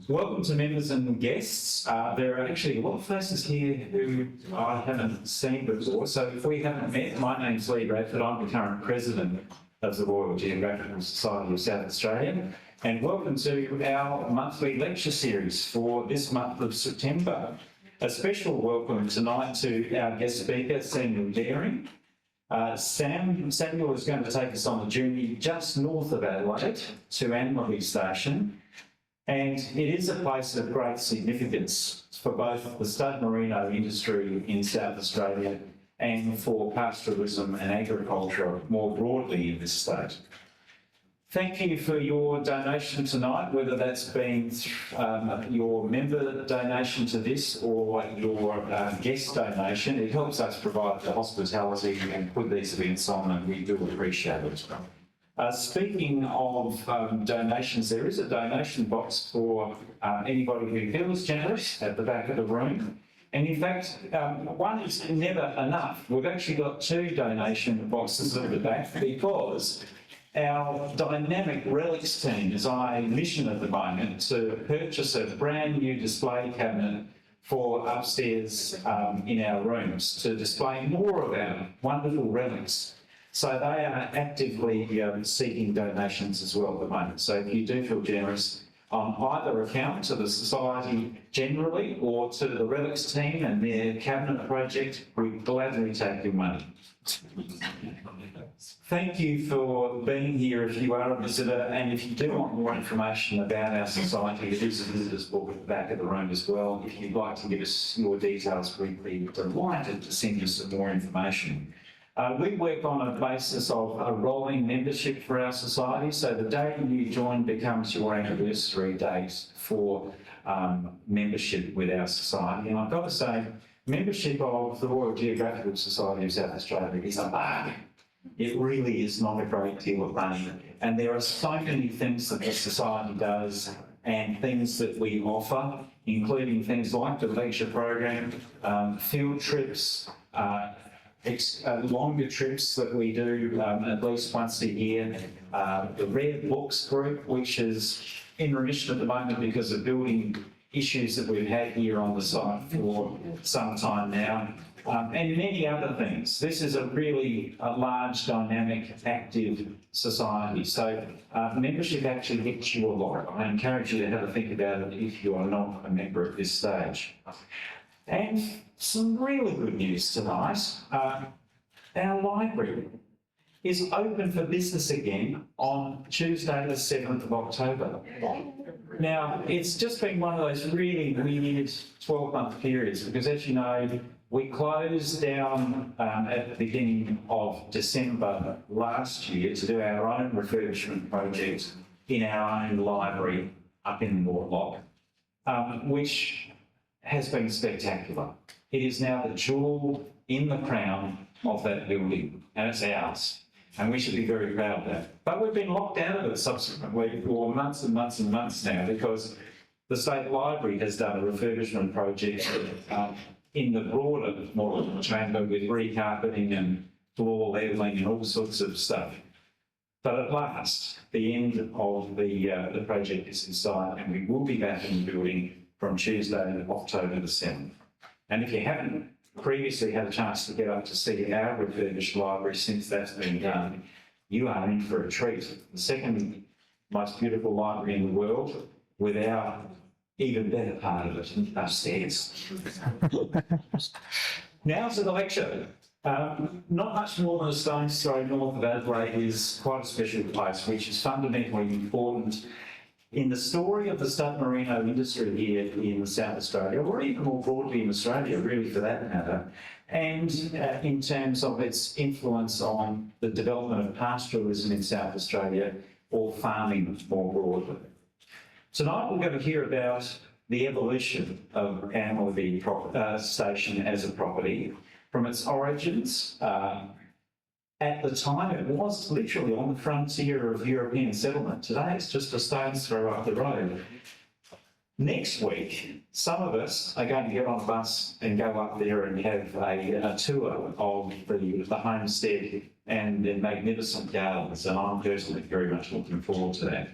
Welcome to members and guests. There are actually a lot of faces here who I haven't seen before. So if we haven't met, my name's Lee Bradford. I'm the current president of the Royal Geographical Society of South Australia. And welcome to our monthly lecture series for this month of September. A special welcome tonight to our guest speaker, Samuel Doering. Samuel is going to take us on a journey just north of Adelaide to Anlaby Station. And it is a place of great significance for both the stud merino industry in South Australia and for pastoralism and agriculture more broadly in this state. Thank you for your donation tonight, whether that's been your member donation to this or your guest donation. It helps us provide the hospitality and put these events on, and we do appreciate it. Speaking of donations, there is a donation box for anybody who feels generous at the back of the room. And in fact, one is never enough. We've actually got two donation boxes at the back because our dynamic relics team is on a mission at the moment to purchase a brand new display cabinet for upstairs in our rooms to display more of our wonderful relics. So they are actively seeking donations as well at the moment. So if you do feel generous on either account to the Society generally or to the Relics team and their cabinet project, we gladly take your money. Thank you for being here if you are a visitor, and if you do want more information about our society, there is a visitors book at the back of the room as well. If you'd like to give us your details, we'd be delighted to send you some more information. We work on a basis of a rolling membership for our society, so the day you join becomes your anniversary date for membership with our society. And I've got to say, membership of the Royal Geographical Society of South Australia is a bargain. It really is not a great deal of money. And there are so many things that the society does and things that we offer, including things like the lecture program, field trips, longer trips that we do at least once a year. The Rare Books group, which is in remission at the moment because of building issues that we've had here on the site for some time now, and many other things. This is a really large, dynamic, active society. So membership actually gets you a lot. I encourage you to have a think about it if you are not a member at this stage. And some really good news tonight. Our library is open for business again on Tuesday the 7th of October. Now, it's just been one of those really weird 12-month periods because, as you know, we closed down at the beginning of December last year to do our own refurbishment project in our own library up in Mortlock, which has been spectacular. It is now the jewel in the crown of that building, and it's ours. And we should be very proud of that. But we've been locked out of it subsequently for months and months and months now because the State Library has done a refurbishment project in the broader Mortlock chamber with recarpeting and floor levelling and all sorts of stuff. But at last, the end of the project is in sight, and we will be back in the building from Tuesday, October the 7th. And if you haven't previously had a chance to get up to see our refurbished library since that's been done, you are in for a treat. The second most beautiful library in the world with our even better part of it upstairs. Now to the lecture. Not much more than a stone's throw north of Adelaide is quite a special place, which is fundamentally important in the story of the stud merino industry here in South Australia, or even more broadly in Australia, really, for that matter, and in terms of its influence on the development of pastoralism in South Australia or farming more broadly. Tonight we're going to hear about the evolution of Anlaby Station as a property from its origins. At the time, it was literally on the frontier of European settlement. Today, it's just a stone's throw up the road. Next week, some of us are going to get on a bus and go up there and have a tour of the homestead and the magnificent gardens, and I'm personally very much looking forward to that.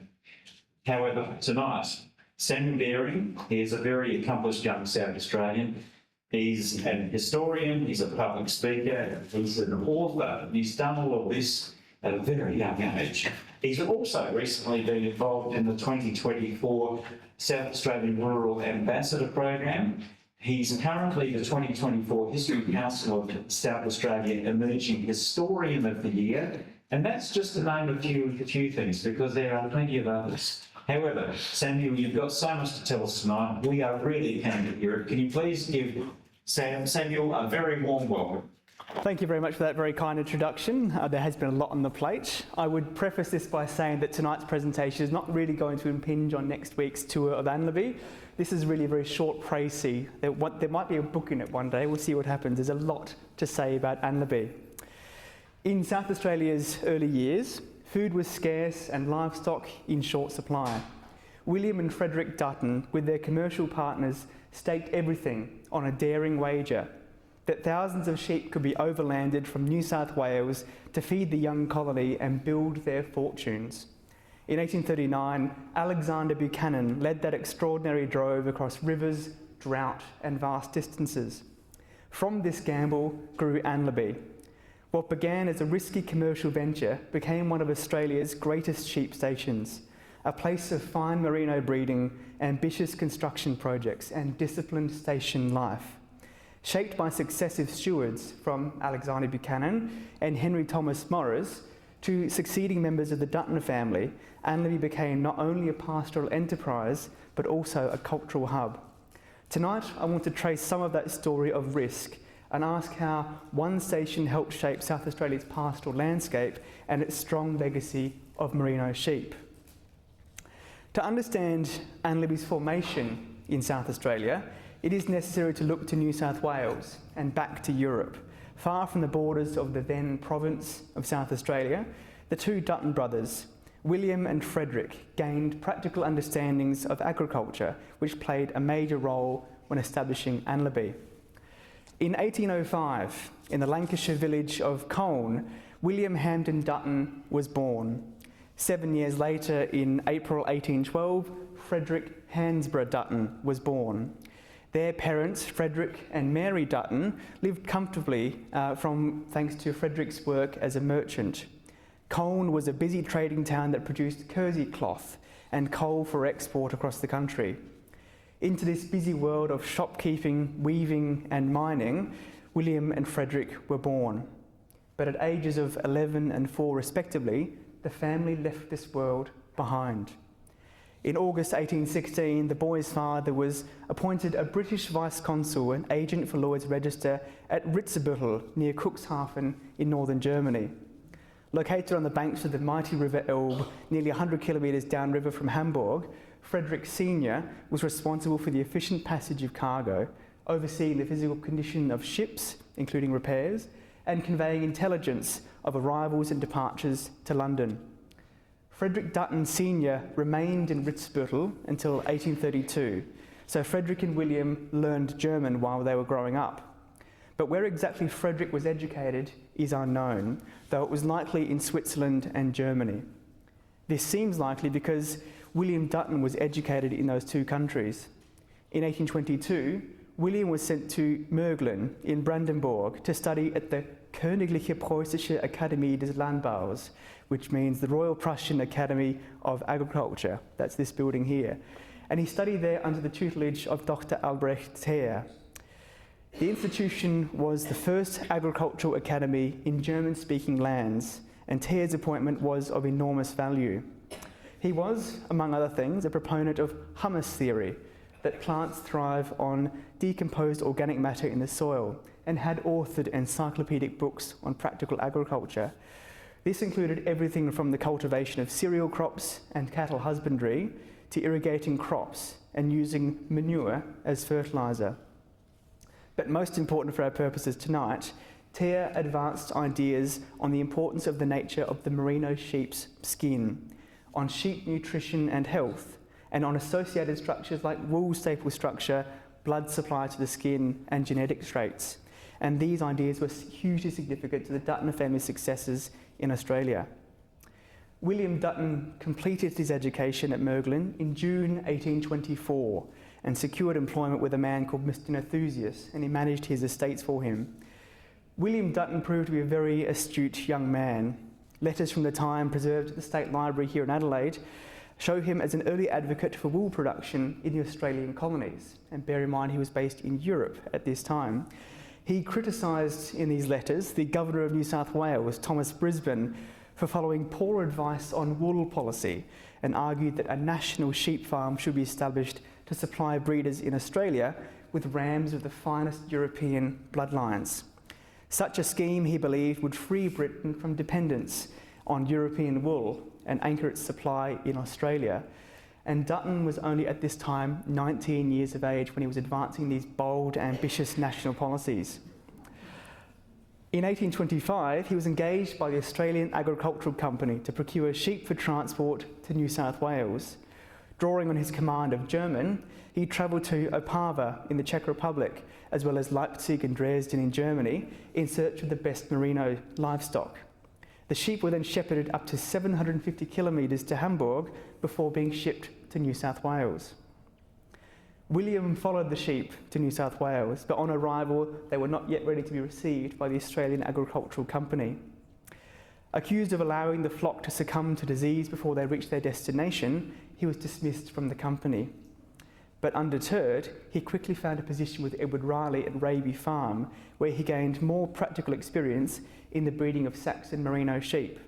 However, tonight, Samuel Doering, he is a very accomplished young South Australian. He's an historian, he's a public speaker, he's an author, and he's done all of this at a very young age. He's also recently been involved in the 2024 South Australian Rural Ambassador Program. He's currently the 2024 History Council of South Australia Emerging Historian of the Year, and that's just to name a few things, because there are plenty of others. However, Samuel, you've got so much to tell us tonight. We are really keen to hear it. Can you please give Samuel a very warm welcome? Thank you very much for that very kind introduction. There has been a lot on the plate. I would preface this by saying that tonight's presentation is not really going to impinge on next week's tour of Anlaby. This is really a very short précis. There might be a book in it one day. We'll see what happens. There's a lot to say about Anlaby. In South Australia's early years, food was scarce and livestock in short supply. William and Frederick Dutton, with their commercial partners, staked everything on a daring wager that thousands of sheep could be overlanded from New South Wales to feed the young colony and build their fortunes. In 1839, Alexander Buchanan led that extraordinary drove across rivers, drought and vast distances. From this gamble grew Anlaby. What began as a risky commercial venture became one of Australia's greatest sheep stations, a place of fine merino breeding, ambitious construction projects and disciplined station life. Shaped by successive stewards from Alexander Buchanan and Henry Thomas Morris to succeeding members of the Dutton family, Anlaby became not only a pastoral enterprise, but also a cultural hub. Tonight, I want to trace some of that story of risk and ask how one station helped shape South Australia's pastoral landscape and its strong legacy of merino sheep. To understand Anlaby's formation in South Australia, it is necessary to look to New South Wales and back to Europe. Far from the borders of the then province of South Australia, the two Dutton brothers, William and Frederick, gained practical understandings of agriculture, which played a major role when establishing Anlaby. In 1805, in the Lancashire village of Colne, William Hampden Dutton was born. 7 years later, in April 1812, Frederick Hansborough Dutton was born. Their parents, Frederick and Mary Dutton, lived comfortably thanks to Frederick's work as a merchant. Colne was a busy trading town that produced kersey cloth and coal for export across the country. Into this busy world of shopkeeping, weaving and mining, William and Frederick were born. But at ages of 11 and 4 respectively, the family left this world behind. In August 1816, the boy's father was appointed a British vice-consul and agent for Lloyd's Register at Ritzebüttel near Cuxhaven in northern Germany. Located on the banks of the mighty river Elbe, nearly 100 kilometres downriver from Hamburg, Frederick Sr. was responsible for the efficient passage of cargo, overseeing the physical condition of ships, including repairs, and conveying intelligence of arrivals and departures to London. Frederick Dutton Sr. remained in Ritzebüttel until 1832, so Frederick and William learned German while they were growing up. But where exactly Frederick was educated is unknown, though it was likely in Switzerland and Germany. This seems likely because William Dutton was educated in those two countries. In 1822, William was sent to Möglin in Brandenburg to study at the Königliche Preußische Akademie des Landbaus, which means the Royal Prussian Academy of Agriculture. That's this building here. And he studied there under the tutelage of Dr. Albrecht Thaer. The institution was the first agricultural academy in German-speaking lands, and Thaer's appointment was of enormous value. He was, among other things, a proponent of humus theory, that plants thrive on decomposed organic matter in the soil, and had authored encyclopedic books on practical agriculture. This included everything from the cultivation of cereal crops and cattle husbandry to irrigating crops and using manure as fertiliser. But most important for our purposes tonight, Thaer advanced ideas on the importance of the nature of the merino sheep's skin, on sheep nutrition and health, and on associated structures like wool staple structure, blood supply to the skin, and genetic traits. And these ideas were hugely significant to the Dutton family's successes in Australia. William Dutton completed his education at Merglin in June 1824 and secured employment with a man called Mr. Nethusius, and he managed his estates for him. William Dutton proved to be a very astute young man. Letters from the time preserved at the State Library here in Adelaide show him as an early advocate for wool production in the Australian colonies. And bear in mind, he was based in Europe at this time. He criticised in these letters the Governor of New South Wales, Thomas Brisbane, for following poor advice on wool policy, and argued that a national sheep farm should be established to supply breeders in Australia with rams of the finest European bloodlines. Such a scheme, he believed, would free Britain from dependence on European wool and anchor its supply in Australia. And Dutton was only at this time 19 years of age when he was advancing these bold, ambitious national policies. In 1825, he was engaged by the Australian Agricultural Company to procure sheep for transport to New South Wales. Drawing on his command of German, he travelled to Opava in the Czech Republic, as well as Leipzig and Dresden in Germany, in search of the best merino livestock. The sheep were then shepherded up to 750 kilometres to Hamburg before being shipped to New South Wales. William followed the sheep to New South Wales, but on arrival, they were not yet ready to be received by the Australian Agricultural Company. Accused of allowing the flock to succumb to disease before they reached their destination, he was dismissed from the company. But undeterred, he quickly found a position with Edward Riley at Raby Farm, where he gained more practical experience in the breeding of Saxon merino sheep.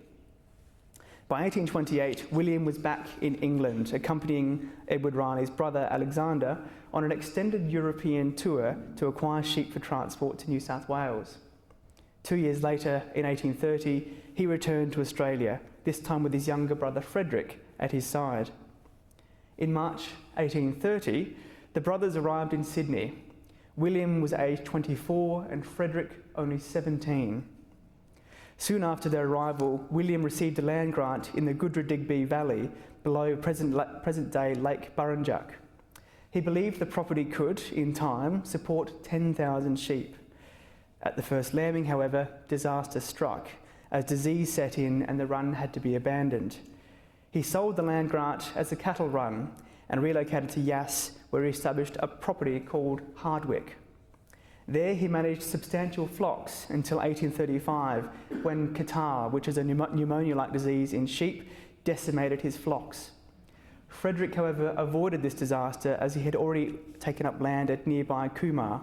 By 1828, William was back in England, accompanying Edward Riley's brother Alexander on an extended European tour to acquire sheep for transport to New South Wales. 2 years later, in 1830, he returned to Australia, this time with his younger brother Frederick at his side. In March 1830, the brothers arrived in Sydney. William was aged 24 and Frederick only 17. Soon after their arrival, William received a land grant in the Goodra-Digby Valley below present-day Lake Burrinjuck. He believed the property could, in time, support 10,000 sheep. At the first lambing, however, disaster struck, as disease set in and the run had to be abandoned. He sold the land grant as a cattle run and relocated to Yass, where he established a property called Hardwick. There he managed substantial flocks until 1835, when catarrh, which is a pneumonia-like disease in sheep, decimated his flocks. Frederick, however, avoided this disaster as he had already taken up land at nearby Coomar.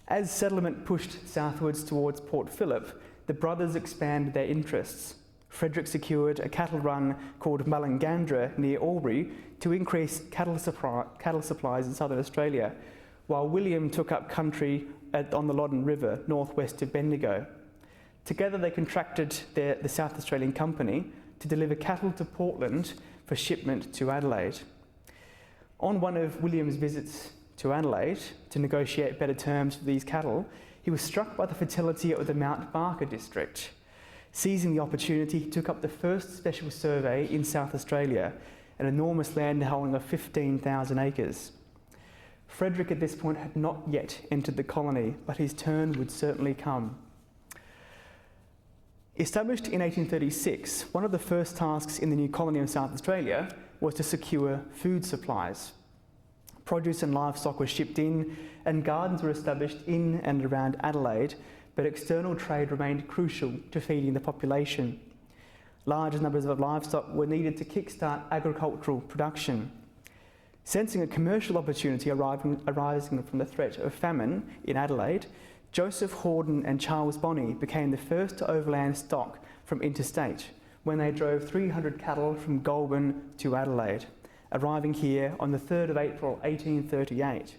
As settlement pushed southwards towards Port Phillip, the brothers expanded their interests. Frederick secured a cattle run called Mullingadra near Albury to increase cattle supplies in southern Australia, while William took up country on the Loddon River, northwest of Bendigo. Together they contracted the South Australian Company to deliver cattle to Portland for shipment to Adelaide. On one of William's visits to Adelaide to negotiate better terms for these cattle, he was struck by the fertility of the Mount Barker district. Seizing the opportunity, he took up the first special survey in South Australia, an enormous land holding of 15,000 acres. Frederick at this point had not yet entered the colony, but his turn would certainly come. Established in 1836, one of the first tasks in the new colony of South Australia was to secure food supplies. Produce and livestock were shipped in, and gardens were established in and around Adelaide, but external trade remained crucial to feeding the population. Large numbers of livestock were needed to kickstart agricultural production. Sensing a commercial opportunity arising from the threat of famine in Adelaide, Joseph Horden and Charles Bonney became the first to overland stock from interstate when they drove 300 cattle from Goulburn to Adelaide, arriving here on the 3rd of April 1838.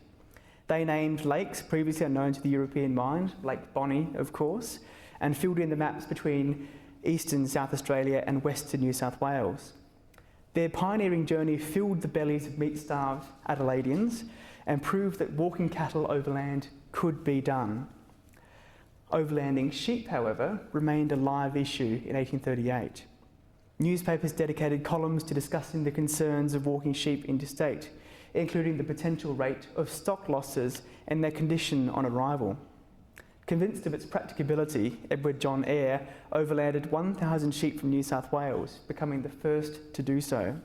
They named lakes previously unknown to the European mind, Lake Bonney, of course, and filled in the maps between eastern South Australia and western New South Wales. Their pioneering journey filled the bellies of meat-starved Adelaideans and proved that walking cattle overland could be done. Overlanding sheep, however, remained a live issue in 1838. Newspapers dedicated columns to discussing the concerns of walking sheep interstate, including the potential rate of stock losses and their condition on arrival. Convinced of its practicability, Edward John Eyre overlanded 1,000 sheep from New South Wales, becoming the first to do so.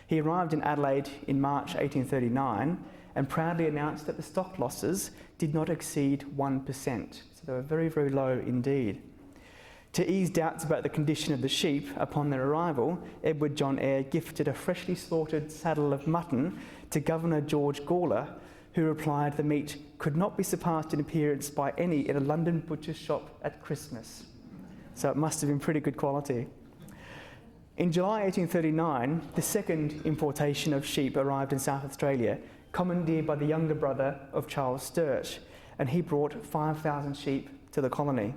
He arrived in Adelaide in March 1839 and proudly announced that the stock losses did not exceed 1%, so they were very, very low indeed. To ease doubts about the condition of the sheep upon their arrival, Edward John Eyre gifted a freshly slaughtered saddle of mutton to Governor George Gawler, who replied the meat could not be surpassed in appearance by any in a London butcher's shop at Christmas. So it must have been pretty good quality. In July 1839, the second importation of sheep arrived in South Australia, commandeered by the younger brother of Charles Sturt, and he brought 5,000 sheep to the colony.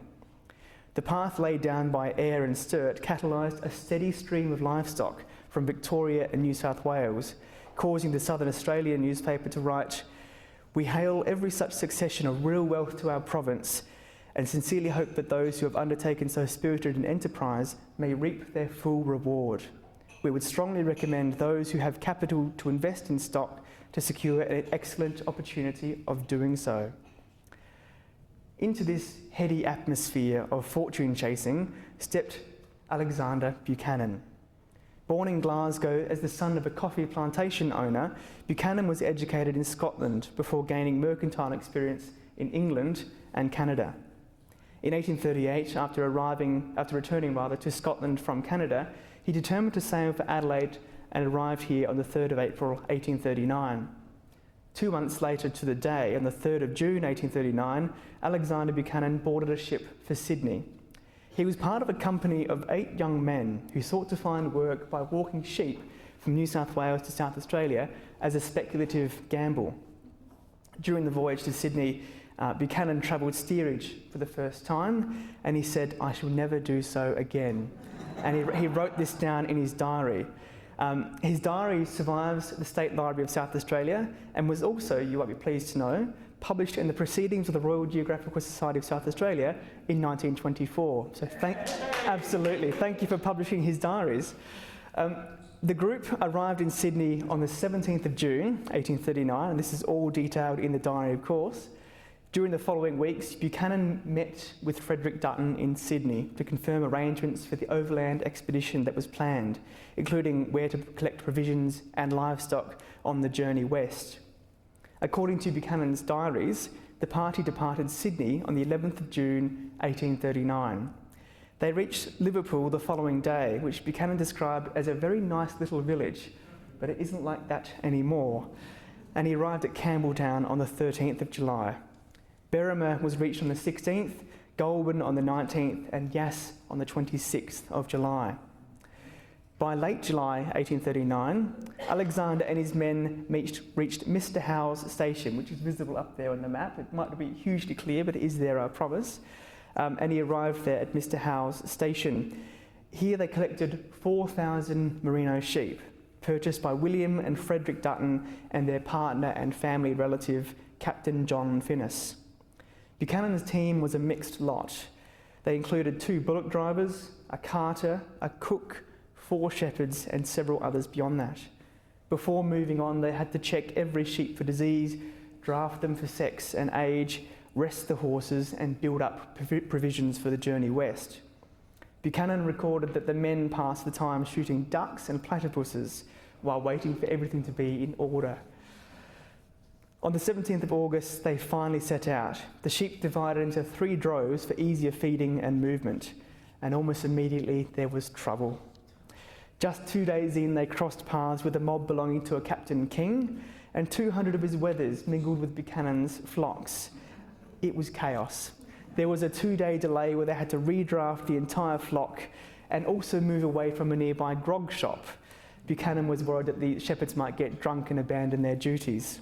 The path laid down by Eyre and Sturt catalysed a steady stream of livestock from Victoria and New South Wales, causing the Southern Australian newspaper to write, "We hail every such succession of real wealth to our province, and sincerely hope that those who have undertaken so spirited an enterprise may reap their full reward. We would strongly recommend those who have capital to invest in stock to secure an excellent opportunity of doing so." Into this heady atmosphere of fortune chasing stepped Alexander Buchanan. Born in Glasgow as the son of a coffee plantation owner, Buchanan was educated in Scotland before gaining mercantile experience in England and Canada. In 1838, after returning to Scotland from Canada, he determined to sail for Adelaide and arrived here on the 3rd of April 1839. 2 months later to the day, on the 3rd of June 1839, Alexander Buchanan boarded a ship for Sydney. He was part of a company of 8 young men who sought to find work by walking sheep from New South Wales to South Australia as a speculative gamble. During the voyage to Sydney, Buchanan travelled steerage for the first time, and he said, "I shall never do so again." And he wrote this down in his diary. His diary survives the State Library of South Australia and was also, you might be pleased to know, published in the Proceedings of the Royal Geographical Society of South Australia in 1924. So absolutely, thank you for publishing his diaries. The group arrived in Sydney on the 17th of June 1839, and this is all detailed in the diary, of course. During the following weeks, Buchanan met with Frederick Dutton in Sydney to confirm arrangements for the overland expedition that was planned, including where to collect provisions and livestock on the journey west. According to Buchanan's diaries, the party departed Sydney on the 11th of June 1839. They reached Liverpool the following day, which Buchanan described as a very nice little village, but it isn't like that anymore. And he arrived at Campbelltown on the 13th of July. Berrima was reached on the 16th, Goulburn on the 19th, and Yass on the 26th of July. By late July 1839, Alexander and his men reached Mr. Howe's station, which is visible up there on the map. It might not be hugely clear, but it is there, I promise. And he arrived there at Mr. Howe's station. Here they collected 4,000 Merino sheep, purchased by William and Frederick Dutton and their partner and family relative, Captain John Finnis. Buchanan's team was a mixed lot. They included 2 bullock drivers, a carter, a cook, 4 shepherds, and several others beyond that. Before moving on, they had to check every sheep for disease, draft them for sex and age, rest the horses, and build up provisions for the journey west. Buchanan recorded that the men passed the time shooting ducks and platypuses while waiting for everything to be in order. On the 17th of August, they finally set out. The sheep divided into 3 droves for easier feeding and movement, and almost immediately there was trouble. Just 2 days in, they crossed paths with a mob belonging to a Captain King, and 200 of his wethers mingled with Buchanan's flocks. It was chaos. There was a 2-day delay where they had to redraft the entire flock and also move away from a nearby grog shop. Buchanan was worried that the shepherds might get drunk and abandon their duties.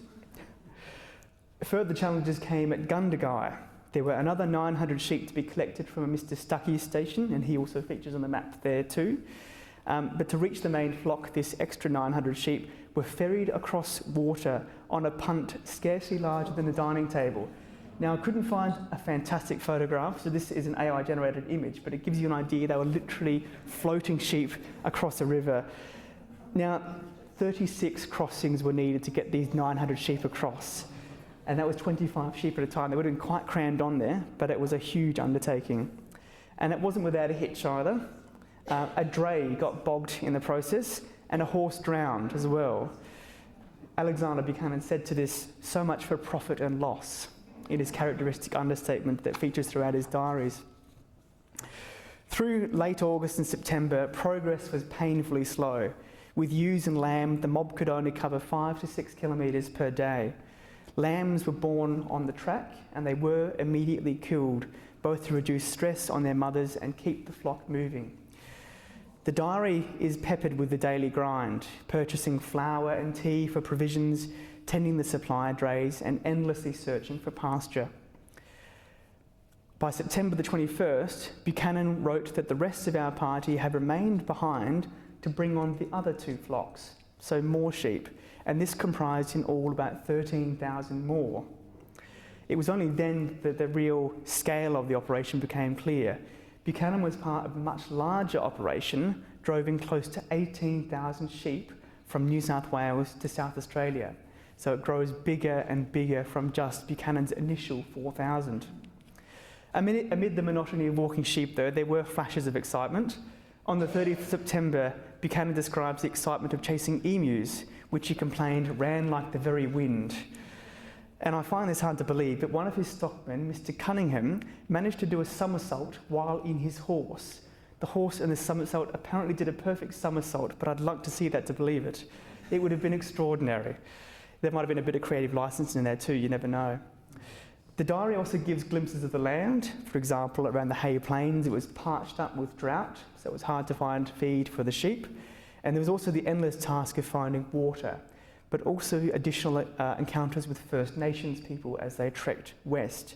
Further challenges came at Gundagai. There were another 900 sheep to be collected from a Mr. Stuckey's station, and he also features on the map there too. But to reach the main flock, this extra 900 sheep were ferried across water on a punt scarcely larger than a dining table. Now, I couldn't find a fantastic photograph, so this is an AI-generated image, but it gives you an idea. They were literally floating sheep across a river. Now, 36 crossings were needed to get these 900 sheep across. and that was 25 sheep at a time. They would have been quite crammed on there, but it was a huge undertaking. And it wasn't without a hitch either. A dray got bogged in the process, and a horse drowned as well. Alexander Buchanan said to this, "So much for profit and loss," in his characteristic understatement that features throughout his diaries. Through late August and September, progress was painfully slow. With ewes and lamb, the mob could only cover 5 to 6 kilometres per day. Lambs were born on the track, and they were immediately killed, both to reduce stress on their mothers and keep the flock moving. The diary is peppered with the daily grind, purchasing flour and tea for provisions, tending the supply drays, and endlessly searching for pasture. By September the 21st, Buchanan wrote that the rest of our party had remained behind to bring on the other 2 flocks, so more sheep, and this comprised in all about 13,000 more. It was only then that the real scale of the operation became clear. Buchanan was part of a much larger operation, droving close to 18,000 sheep from New South Wales to South Australia. So it grows bigger and bigger from just Buchanan's initial 4,000. Amid the monotony of walking sheep, though, there were flashes of excitement. On the 30th of September, Buchanan describes the excitement of chasing emus, which he complained ran like the very wind. And I find this hard to believe, but one of his stockmen, Mr. Cunningham, managed to do a somersault while in his horse. The horse in the somersault apparently did a perfect somersault, but I'd like to see that to believe it. It would have been extraordinary. There might have been a bit of creative license in there too, you never know. The diary also gives glimpses of the land. For example, around the Hay Plains, it was parched up with drought, so it was hard to find feed for the sheep. And there was also the endless task of finding water, but also additional encounters with First Nations people as they trekked west.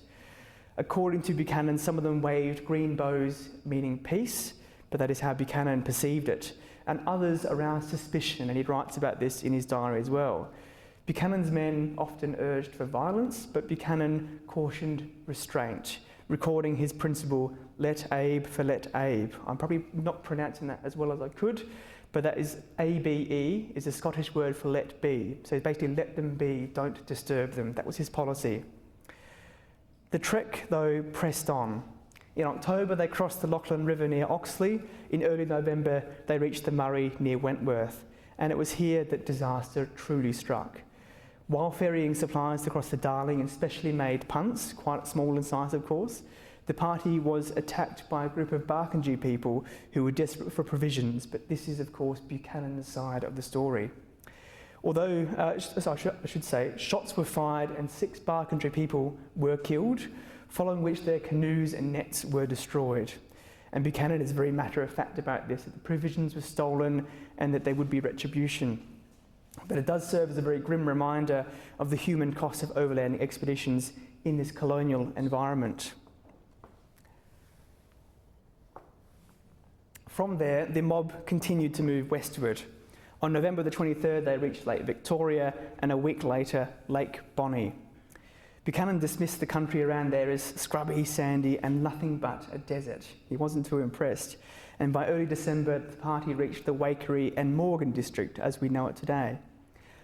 According to Buchanan, some of them waved green bows, meaning peace, but that is how Buchanan perceived it. And others aroused suspicion, and he writes about this in his diary as well. Buchanan's men often urged for violence, but Buchanan cautioned restraint, recording his principle, let Abe for let Abe. I'm probably not pronouncing that as well as I could, but that is ABE, is a Scottish word for let be. So basically, let them be, don't disturb them. That was his policy. The trek, though, pressed on. In October, they crossed the Lachlan River near Oxley. In early November, they reached the Murray near Wentworth. And it was here that disaster truly struck. While ferrying supplies across the Darling and specially made punts, quite small in size of course, the party was attacked by a group of Barkindji people who were desperate for provisions, but this is of course Buchanan's side of the story. Although, I should say, shots were fired and 6 Barkindji people were killed, following which their canoes and nets were destroyed. And Buchanan is very matter-of-fact about this, that the provisions were stolen and that there would be retribution. But it does serve as a very grim reminder of the human cost of overlanding expeditions in this colonial environment. From there, the mob continued to move westward. On November the 23rd, they reached Lake Victoria, and a week later, Lake Bonny. Buchanan dismissed the country around there as scrubby, sandy, and nothing but a desert. He wasn't too impressed. And by early December, the party reached the Waikerie and Morgan district as we know it today.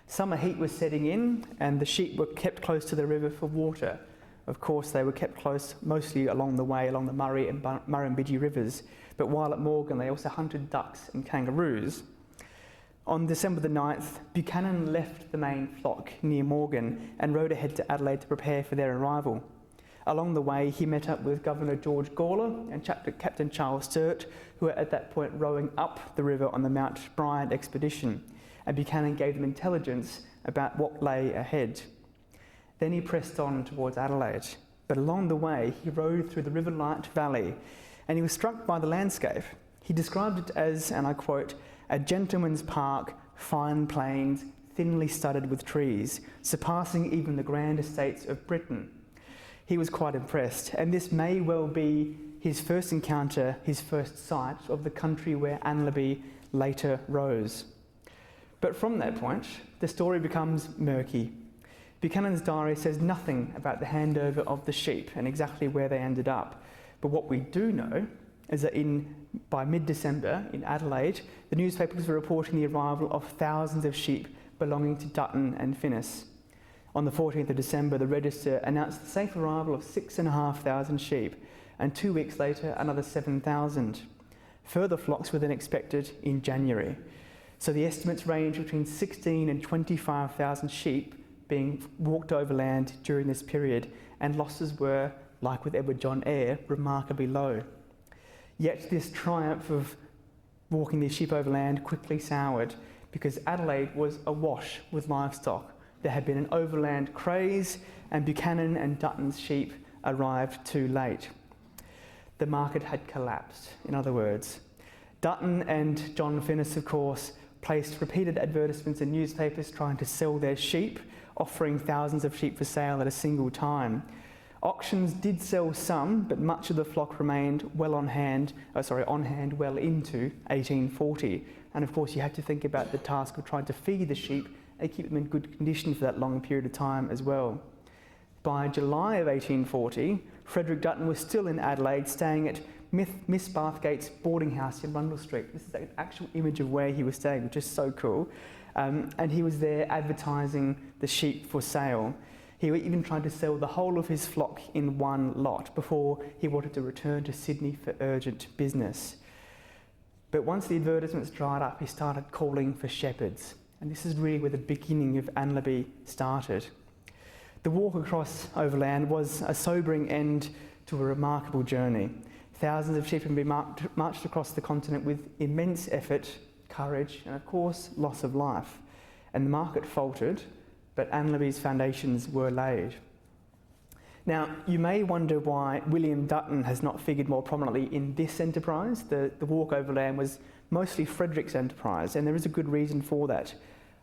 Summer heat was setting in, and the sheep were kept close to the river for water. Of course, they were kept close mostly along the way, along the Murray and Murrumbidgee rivers. But while at Morgan, they also hunted ducks and kangaroos. On December the 9th, Buchanan left the main flock near Morgan and rode ahead to Adelaide to prepare for their arrival. Along the way, he met up with Governor George Gawler and Captain Charles Sturt, who were at that point rowing up the river on the Mount Bryant expedition, and Buchanan gave them intelligence about what lay ahead. Then he pressed on towards Adelaide, but along the way, he rode through the River Light Valley, and he was struck by the landscape. He described it as, and I quote, "a gentleman's park, fine plains, thinly studded with trees, surpassing even the grand estates of Britain." He was quite impressed, and this may well be his first encounter, his first sight of the country where Anlaby later rose. But from that point, the story becomes murky. Buchanan's diary says nothing about the handover of the sheep and exactly where they ended up. But what we do know is that by mid-December in Adelaide, the newspapers were reporting the arrival of thousands of sheep belonging to Dutton and Finnis. On the 14th of December, the Register announced the safe arrival of 6,500 sheep, and 2 weeks later, another 7,000. Further flocks were then expected in January. So the estimates range between 16 and 25,000 sheep being walked overland during this period, and losses were, like with Edward John Eyre, remarkably low. Yet this triumph of walking these sheep overland quickly soured, because Adelaide was awash with livestock. There had been an overland craze, and Buchanan and Dutton's sheep arrived too late. The market had collapsed, in other words. Dutton and John Finnis, of course, placed repeated advertisements in newspapers trying to sell their sheep, offering thousands of sheep for sale at a single time. Auctions did sell some, but much of the flock remained on hand well into 1840. And of course, you have to think about the task of trying to feed the sheep and keep them in good condition for that long period of time as well. By July of 1840, Frederick Dutton was still in Adelaide, staying at Miss Bathgate's boarding house in Rundle Street. This is an actual image of where he was staying, which is so cool. And he was there advertising the sheep for sale. He even tried to sell the whole of his flock in one lot before he wanted to return to Sydney for urgent business. But once the advertisements dried up, he started calling for shepherds. And this is really where the beginning of Anlaby started. The walk across overland was a sobering end to a remarkable journey. Thousands of sheep had been marched across the continent with immense effort, courage, and of course, loss of life. And the market faltered, but Anlaby's foundations were laid. Now, you may wonder why William Dutton has not figured more prominently in this enterprise. The walk overland was mostly Frederick's enterprise, and there is a good reason for that.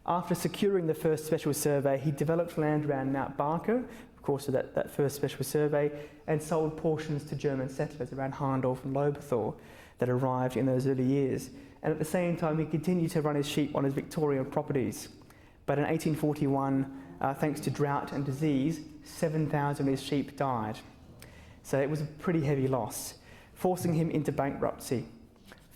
After securing the first special survey, he developed land around Mount Barker, of course, of that first special survey, and sold portions to German settlers around Harndorf and Lobethal that arrived in those early years. And at the same time, he continued to run his sheep on his Victorian properties. But in 1841, thanks to drought and disease, 7,000 of his sheep died. So it was a pretty heavy loss, forcing him into bankruptcy.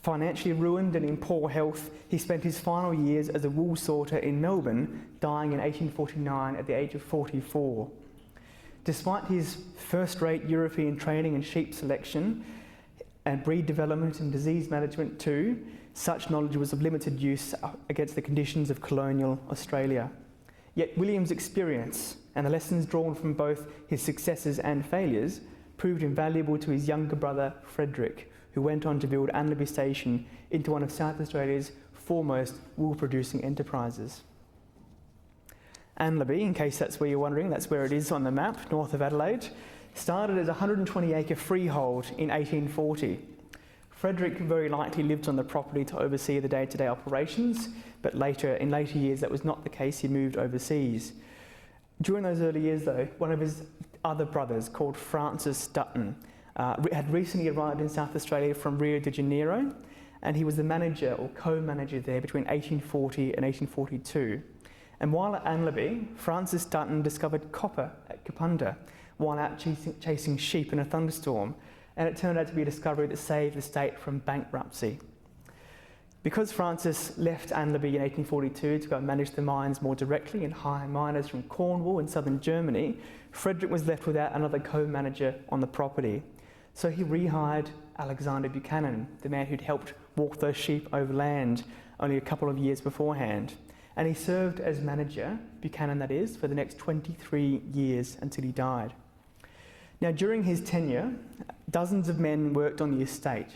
Financially ruined and in poor health, he spent his final years as a wool sorter in Melbourne, dying in 1849 at the age of 44. Despite his first-rate European training in sheep selection and breed development and disease management too, such knowledge was of limited use against the conditions of colonial Australia. Yet William's experience and the lessons drawn from both his successes and failures proved invaluable to his younger brother Frederick, who went on to build Anlaby Station into one of South Australia's foremost wool-producing enterprises. Anlaby, in case that's where you're wondering, that's where it is on the map, north of Adelaide, started as a 120-acre freehold in 1840. Frederick very likely lived on the property to oversee the day-to-day operations, but in later years that was not the case. He moved overseas. During those early years, though, one of his other brothers, called Francis Dutton, had recently arrived in South Australia from Rio de Janeiro, and he was the manager or co-manager there between 1840 and 1842. And while at Anlaby, Francis Dutton discovered copper at Kapunda while out chasing sheep in a thunderstorm, and it turned out to be a discovery that saved the state from bankruptcy. Because Francis left Anlaby in 1842 to go and manage the mines more directly and hire miners from Cornwall in southern Germany, Frederick was left without another co-manager on the property. So he rehired Alexander Buchanan, the man who'd helped walk those sheep overland only a couple of years beforehand. And he served as manager, Buchanan that is, for the next 23 years until he died. Now, during his tenure, dozens of men worked on the estate.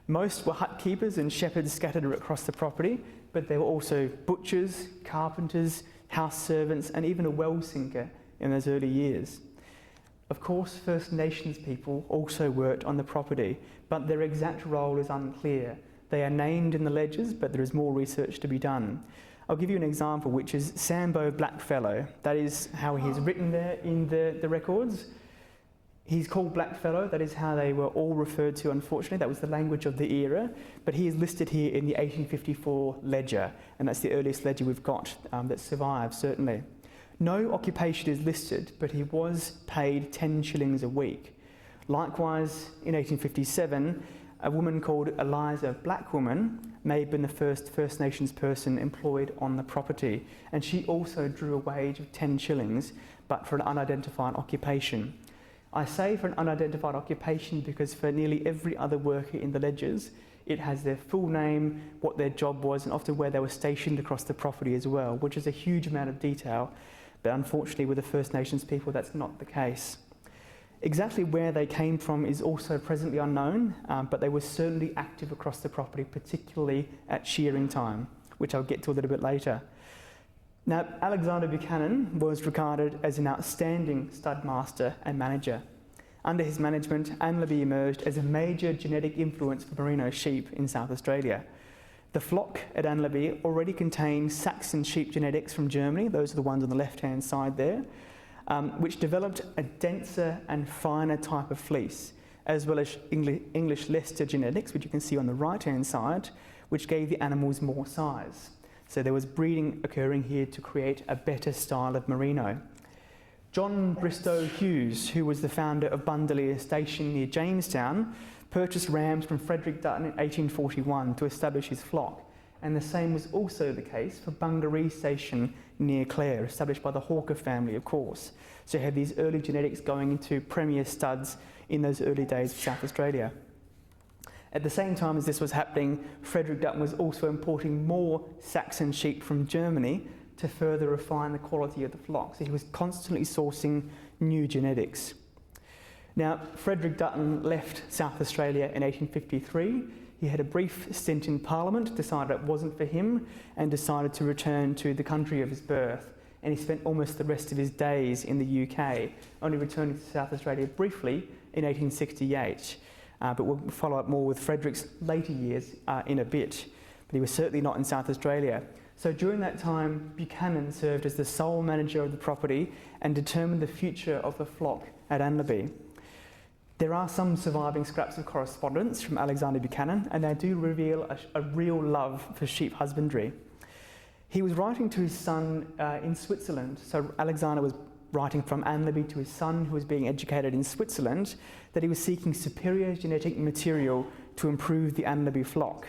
Most were hut keepers and shepherds scattered across the property, but there were also butchers, carpenters, house servants, and even a well sinker in those early years. Of course, First Nations people also worked on the property, but their exact role is unclear. They are named in the ledgers, but there is more research to be done. I'll give you an example, which is Sambo Blackfellow. That is how he's written there in the records. He's called Blackfellow, that is how they were all referred to, unfortunately. That was the language of the era, but he is listed here in the 1854 ledger, and that's the earliest ledger we've got that survives, certainly. No occupation is listed, but he was paid 10 shillings a week. Likewise, in 1857, a woman called Eliza Blackwoman may have been the first First Nations person employed on the property, and she also drew a wage of 10 shillings, but for an unidentified occupation. I say for an unidentified occupation because for nearly every other worker in the ledgers, it has their full name, what their job was, and often where they were stationed across the property as well, which is a huge amount of detail. But unfortunately, with the First Nations people, that's not the case. Exactly where they came from is also presently unknown, but they were certainly active across the property, particularly at shearing time, which I'll get to a little bit later. Now, Alexander Buchanan was regarded as an outstanding stud master and manager. Under his management, Anlaby emerged as a major genetic influence for Merino sheep in South Australia. The flock at Anlaby already contained Saxon sheep genetics from Germany, those are the ones on the left-hand side there, which developed a denser and finer type of fleece, as well as English Leicester genetics, which you can see on the right-hand side, which gave the animals more size. So there was breeding occurring here to create a better style of merino. John Bristow Hughes, who was the founder of Anlaby Station near Jamestown, purchased rams from Frederick Dutton in 1841 to establish his flock. And the same was also the case for Bungaree Station near Clare, established by the Hawker family, of course. So you have these early genetics going into premier studs in those early days of South Australia. At the same time as this was happening, Frederick Dutton was also importing more Saxon sheep from Germany to further refine the quality of the flock. So he was constantly sourcing new genetics. Now, Frederick Dutton left South Australia in 1853. He had a brief stint in Parliament, decided it wasn't for him, and decided to return to the country of his birth. And he spent almost the rest of his days in the UK, only returning to South Australia briefly in 1868. But we'll follow up more with Frederick's later years in a bit. But he was certainly not in South Australia. So during that time, Buchanan served as the sole manager of the property and determined the future of the flock at Anlaby. There are some surviving scraps of correspondence from Alexander Buchanan, and they do reveal a real love for sheep husbandry. He was writing to his son in Switzerland. So Alexander was writing from Anlaby to his son, who was being educated in Switzerland, that he was seeking superior genetic material to improve the Anlaby flock.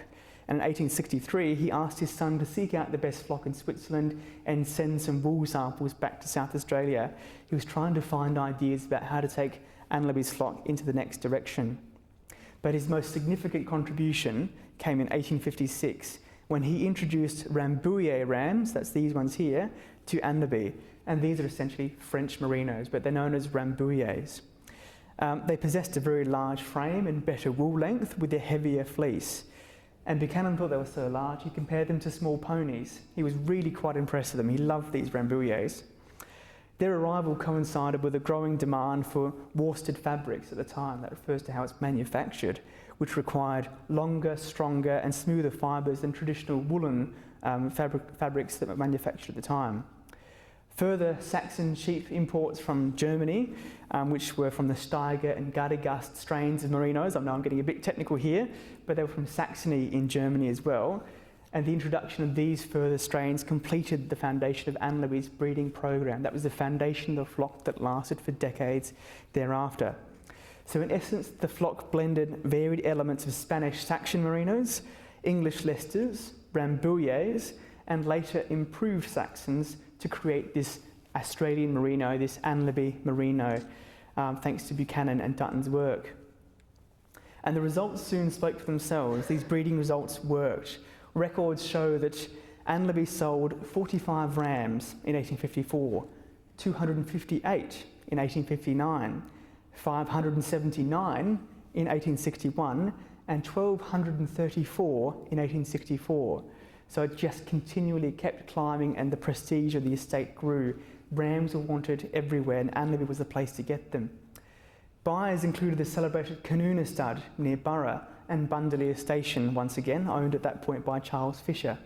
And in 1863, he asked his son to seek out the best flock in Switzerland and send some wool samples back to South Australia. He was trying to find ideas about how to take Anlaby's flock into the next direction. But his most significant contribution came in 1856, when he introduced Rambouillet rams, that's these ones here, to Anlaby. And these are essentially French merinos, but they're known as Rambouillets. They possessed a very large frame and better wool length with a heavier fleece. And Buchanan thought they were so large, he compared them to small ponies. He was really quite impressed with them. He loved these Rambouillets. Their arrival coincided with a growing demand for worsted fabrics at the time. That refers to how it's manufactured, which required longer, stronger and smoother fibres than traditional woolen fabrics that were manufactured at the time. Further Saxon sheep imports from Germany, which were from the Steiger and Gardegast strains of merinos. I know I'm getting a bit technical here, but they were from Saxony in Germany as well. And the introduction of these further strains completed the foundation of Anlaby's breeding program. That was the foundation of the flock that lasted for decades thereafter. So in essence, the flock blended varied elements of Spanish Saxon merinos, English Leicesters, Rambouillets, and later improved Saxons to create this Australian merino, this Anlaby merino, thanks to Buchanan and Dutton's work. And the results soon spoke for themselves. These breeding results worked. Records show that Anlaby sold 45 rams in 1854, 258 in 1859, 579 in 1861, and 1,234 in 1864. So it just continually kept climbing and the prestige of the estate grew. Rams were wanted everywhere and Anlaby was the place to get them. Buyers included the celebrated Canoona stud near Burra and Bungaree Station, once again, owned at that point by Charles Fisher.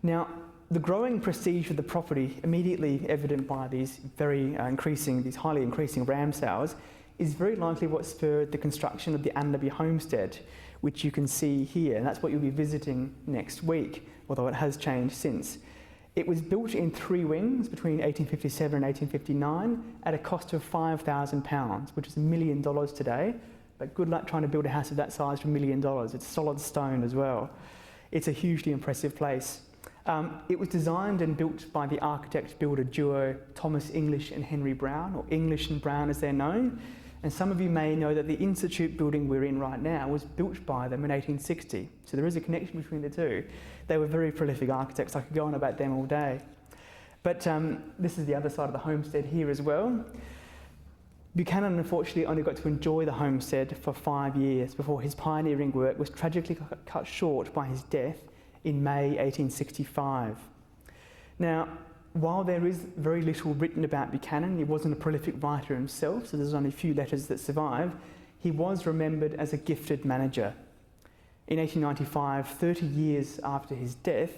Now, the growing prestige of the property, immediately evident by these highly increasing ram sales, is very likely what spurred the construction of the Anlaby homestead, which you can see here, and that's what you'll be visiting next week, although it has changed since. It was built in 3 wings between 1857 and 1859 at a cost of £5,000, which is $1 million today, but good luck trying to build a house of that size for $1 million. It's solid stone as well. It's a hugely impressive place. It was designed and built by the architect-builder duo Thomas English and Henry Brown, or English and Brown as they're known. And some of you may know that the Institute building we're in right now was built by them in 1860. So there is a connection between the two. They were very prolific architects. I could go on about them all day. But this is the other side of the homestead here as well. Buchanan unfortunately only got to enjoy the homestead for 5 years before his pioneering work was tragically cut short by his death in May 1865. Now, while there is very little written about Buchanan, he wasn't a prolific writer himself, so there's only a few letters that survive, he was remembered as a gifted manager. In 1895, 30 years after his death,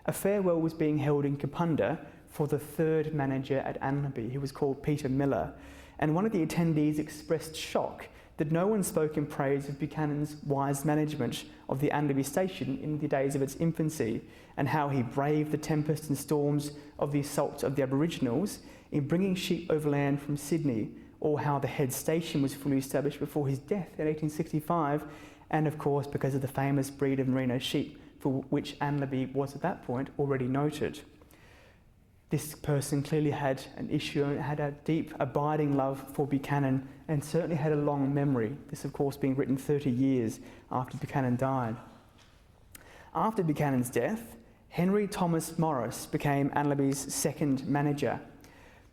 a farewell was being held in Kapunda for the third manager at Anlaby, who was called Peter Miller, and one of the attendees expressed shock that no one spoke in praise of Buchanan's wise management of the Anlaby Station in the days of its infancy, and how he braved the tempests and storms of the assaults of the Aboriginals in bringing sheep overland from Sydney, or how the head station was fully established before his death in 1865, and of course because of the famous breed of Merino sheep for which Anlaby was at that point already noted. This person clearly had an issue and had a deep, abiding love for Buchanan, and certainly had a long memory, this of course being written 30 years after Buchanan died. After Buchanan's death, Henry Thomas Morris became Anlaby's second manager.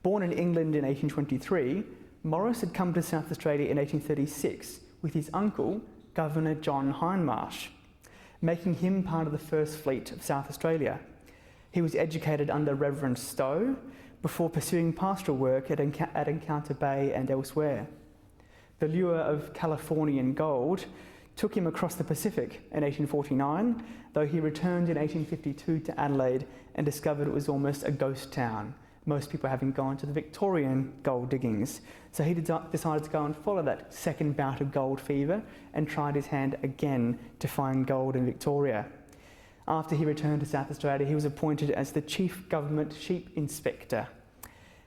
Born in England in 1823, Morris had come to South Australia in 1836 with his uncle, Governor John Hindmarsh, making him part of the First Fleet of South Australia. He was educated under Reverend Stowe before pursuing pastoral work at Encounter Bay and elsewhere. The lure of Californian gold took him across the Pacific in 1849, though he returned in 1852 to Adelaide and discovered it was almost a ghost town, most people having gone to the Victorian gold diggings. So he decided to go and follow that second bout of gold fever and tried his hand again to find gold in Victoria. After he returned to South Australia, he was appointed as the Chief Government Sheep Inspector.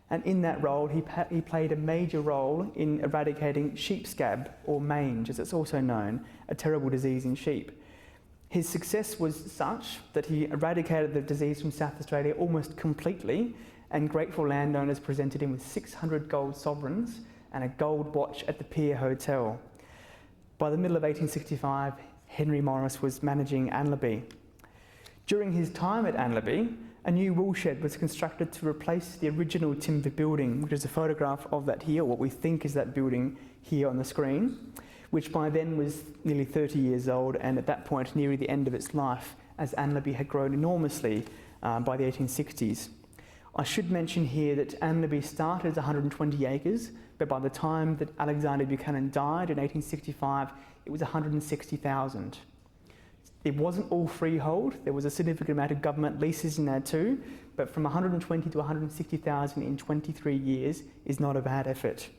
And in that role, he played a major role in eradicating sheep scab, or mange, as it's also known, a terrible disease in sheep. His success was such that he eradicated the disease from South Australia almost completely, and grateful landowners presented him with 600 gold sovereigns and a gold watch at the Pier Hotel. By the middle of 1865, Henry Morris was managing Anlaby. During his time at Anlaby, a new woolshed was constructed to replace the original timber building, which is a photograph of that here, what we think is that building here on the screen, which by then was nearly 30 years old and at that point nearing the end of its life, as Anlaby had grown enormously by the 1860s. I should mention here that Anlaby started as 120 acres, but by the time that Alexander Buchanan died in 1865, it was 160,000. It wasn't all freehold. There was a significant amount of government leases in there too, but from 120 to 160,000 in 23 years is not a bad effort.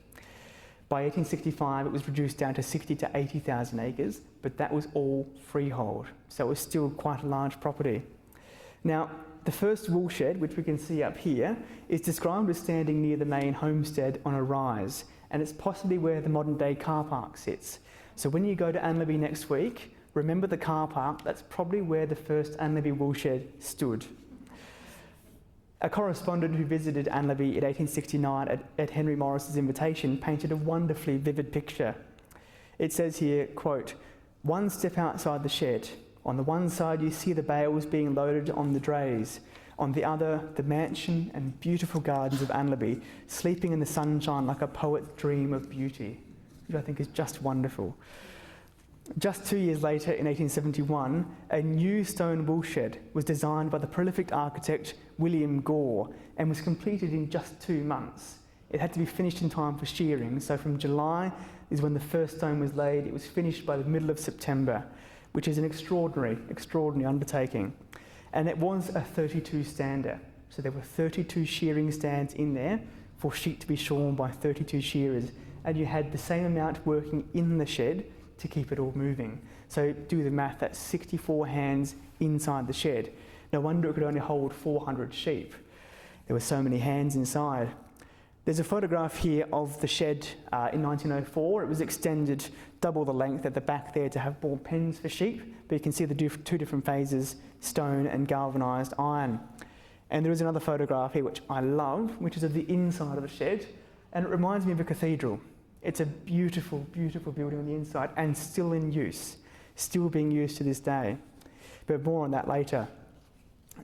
By 1865, it was reduced down to 60 to 80,000 acres, but that was all freehold, so it was still quite a large property. Now, the first woolshed, which we can see up here, is described as standing near the main homestead on a rise, and it's possibly where the modern-day car park sits. So when you go to Anlaby next week, remember the car park, that's probably where the first Anlaby woolshed stood. A correspondent who visited Anlaby in 1869 at Henry Morris's invitation painted a wonderfully vivid picture. It says here, quote, "One step outside the shed. On the one side you see the bales being loaded on the drays. On the other, the mansion and beautiful gardens of Anlaby, sleeping in the sunshine like a poet's dream of beauty," which I think is just wonderful. Just 2 years later, in 1871, a new stone woolshed was designed by the prolific architect William Gore and was completed in just 2 months. It had to be finished in time for shearing, so from July is when the first stone was laid. It was finished by the middle of September, which is an extraordinary undertaking. And it was a 32-stander, so there were 32 shearing stands in there for sheep to be shorn by 32 shearers, and you had the same amount working in the shed to keep it all moving. So do the math, that's 64 hands inside the shed. No wonder it could only hold 400 sheep. There were so many hands inside. There's a photograph here of the shed in 1904. It was extended double the length at the back there to have more pens for sheep, but you can see the two different phases, stone and galvanised iron. And there is another photograph here which I love, which is of the inside of the shed, and it reminds me of a cathedral. It's a beautiful, beautiful building on the inside and still in use, still being used to this day. But more on that later.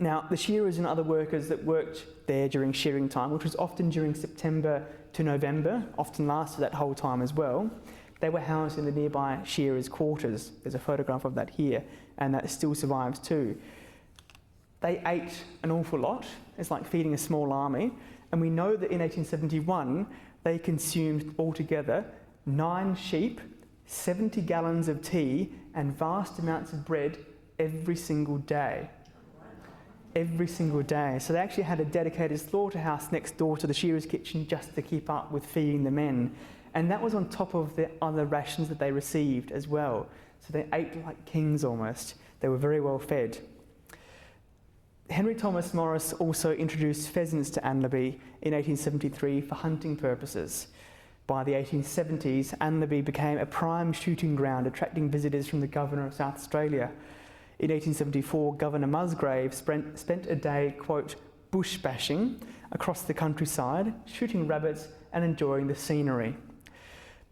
Now, the shearers and other workers that worked there during shearing time, which was often during September to November, often lasted that whole time as well, they were housed in the nearby shearers' quarters. There's a photograph of that here, and that still survives too. They ate an awful lot. It's like feeding a small army. And we know that in 1871, they consumed altogether 9 sheep, 70 gallons of tea, and vast amounts of bread every single day. Every single day. So they actually had a dedicated slaughterhouse next door to the shearer's kitchen just to keep up with feeding the men. And that was on top of the other rations that they received as well. So they ate like kings almost. They were very well fed. Henry Thomas Morris also introduced pheasants to Anlaby in 1873 for hunting purposes. By the 1870s, Anlaby became a prime shooting ground, attracting visitors from the Governor of South Australia. In 1874, Governor Musgrave spent a day, quote, bush bashing across the countryside, shooting rabbits and enjoying the scenery.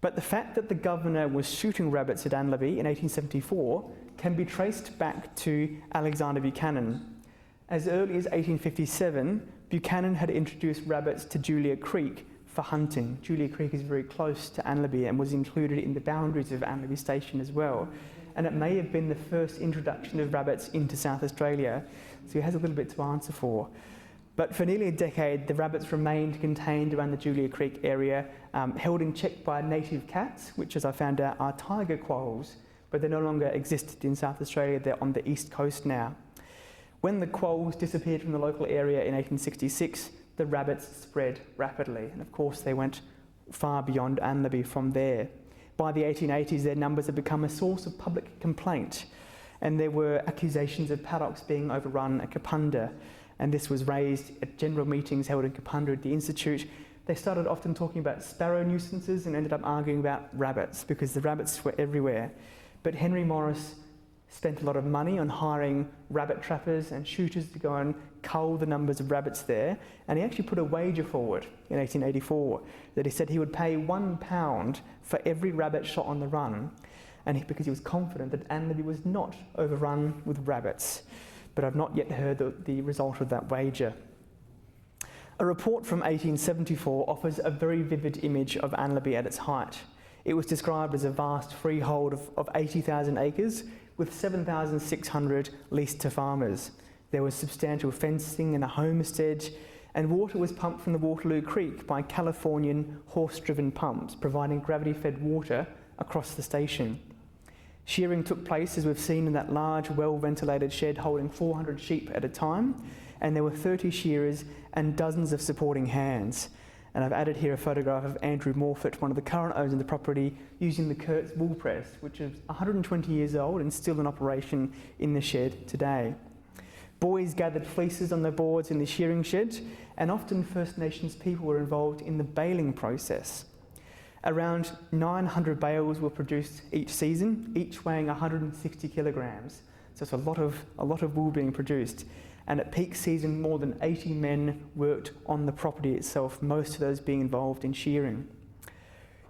But the fact that the governor was shooting rabbits at Anlaby in 1874 can be traced back to Alexander Buchanan. As early as 1857, Buchanan had introduced rabbits to Julia Creek for hunting. Julia Creek is very close to Anlaby and was included in the boundaries of Anlaby Station as well. And it may have been the first introduction of rabbits into South Australia, so he has a little bit to answer for. But for nearly a decade, the rabbits remained contained around the Julia Creek area, held in check by native cats, which, as I found out, are tiger quolls, but they no longer existed in South Australia. They're on the east coast now. When the quolls disappeared from the local area in 1866, the rabbits spread rapidly, and of course they went far beyond Anlaby from there. By the 1880s, their numbers had become a source of public complaint, and there were accusations of paddocks being overrun at Kapunda, and this was raised at general meetings held in Kapunda at the Institute. They started often talking about sparrow nuisances and ended up arguing about rabbits because the rabbits were everywhere. But Henry Morris spent a lot of money on hiring rabbit trappers and shooters to go and cull the numbers of rabbits there, and he actually put a wager forward in 1884 that he said he would pay £1 for every rabbit shot on the run, because he was confident that Anlaby was not overrun with rabbits. But I've not yet heard the result of that wager. A report from 1874 offers a very vivid image of Anlaby at its height. It was described as a vast freehold of 80,000 acres with 7,600 leased to farmers. There was substantial fencing and a homestead, and water was pumped from the Waterloo Creek by Californian horse-driven pumps, providing gravity-fed water across the station. Shearing took place, as we've seen, in that large, well-ventilated shed holding 400 sheep at a time, and there were 30 shearers and dozens of supporting hands. And I've added here a photograph of Andrew Morfitt, one of the current owners of the property, using the Kurtz wool press, which is 120 years old and still in operation in the shed today. Boys gathered fleeces on the boards in the shearing shed, and often First Nations people were involved in the baling process. Around 900 bales were produced each season, each weighing 160 kilograms. So it's a lot of wool being produced. And at peak season, more than 80 men worked on the property itself, most of those being involved in shearing.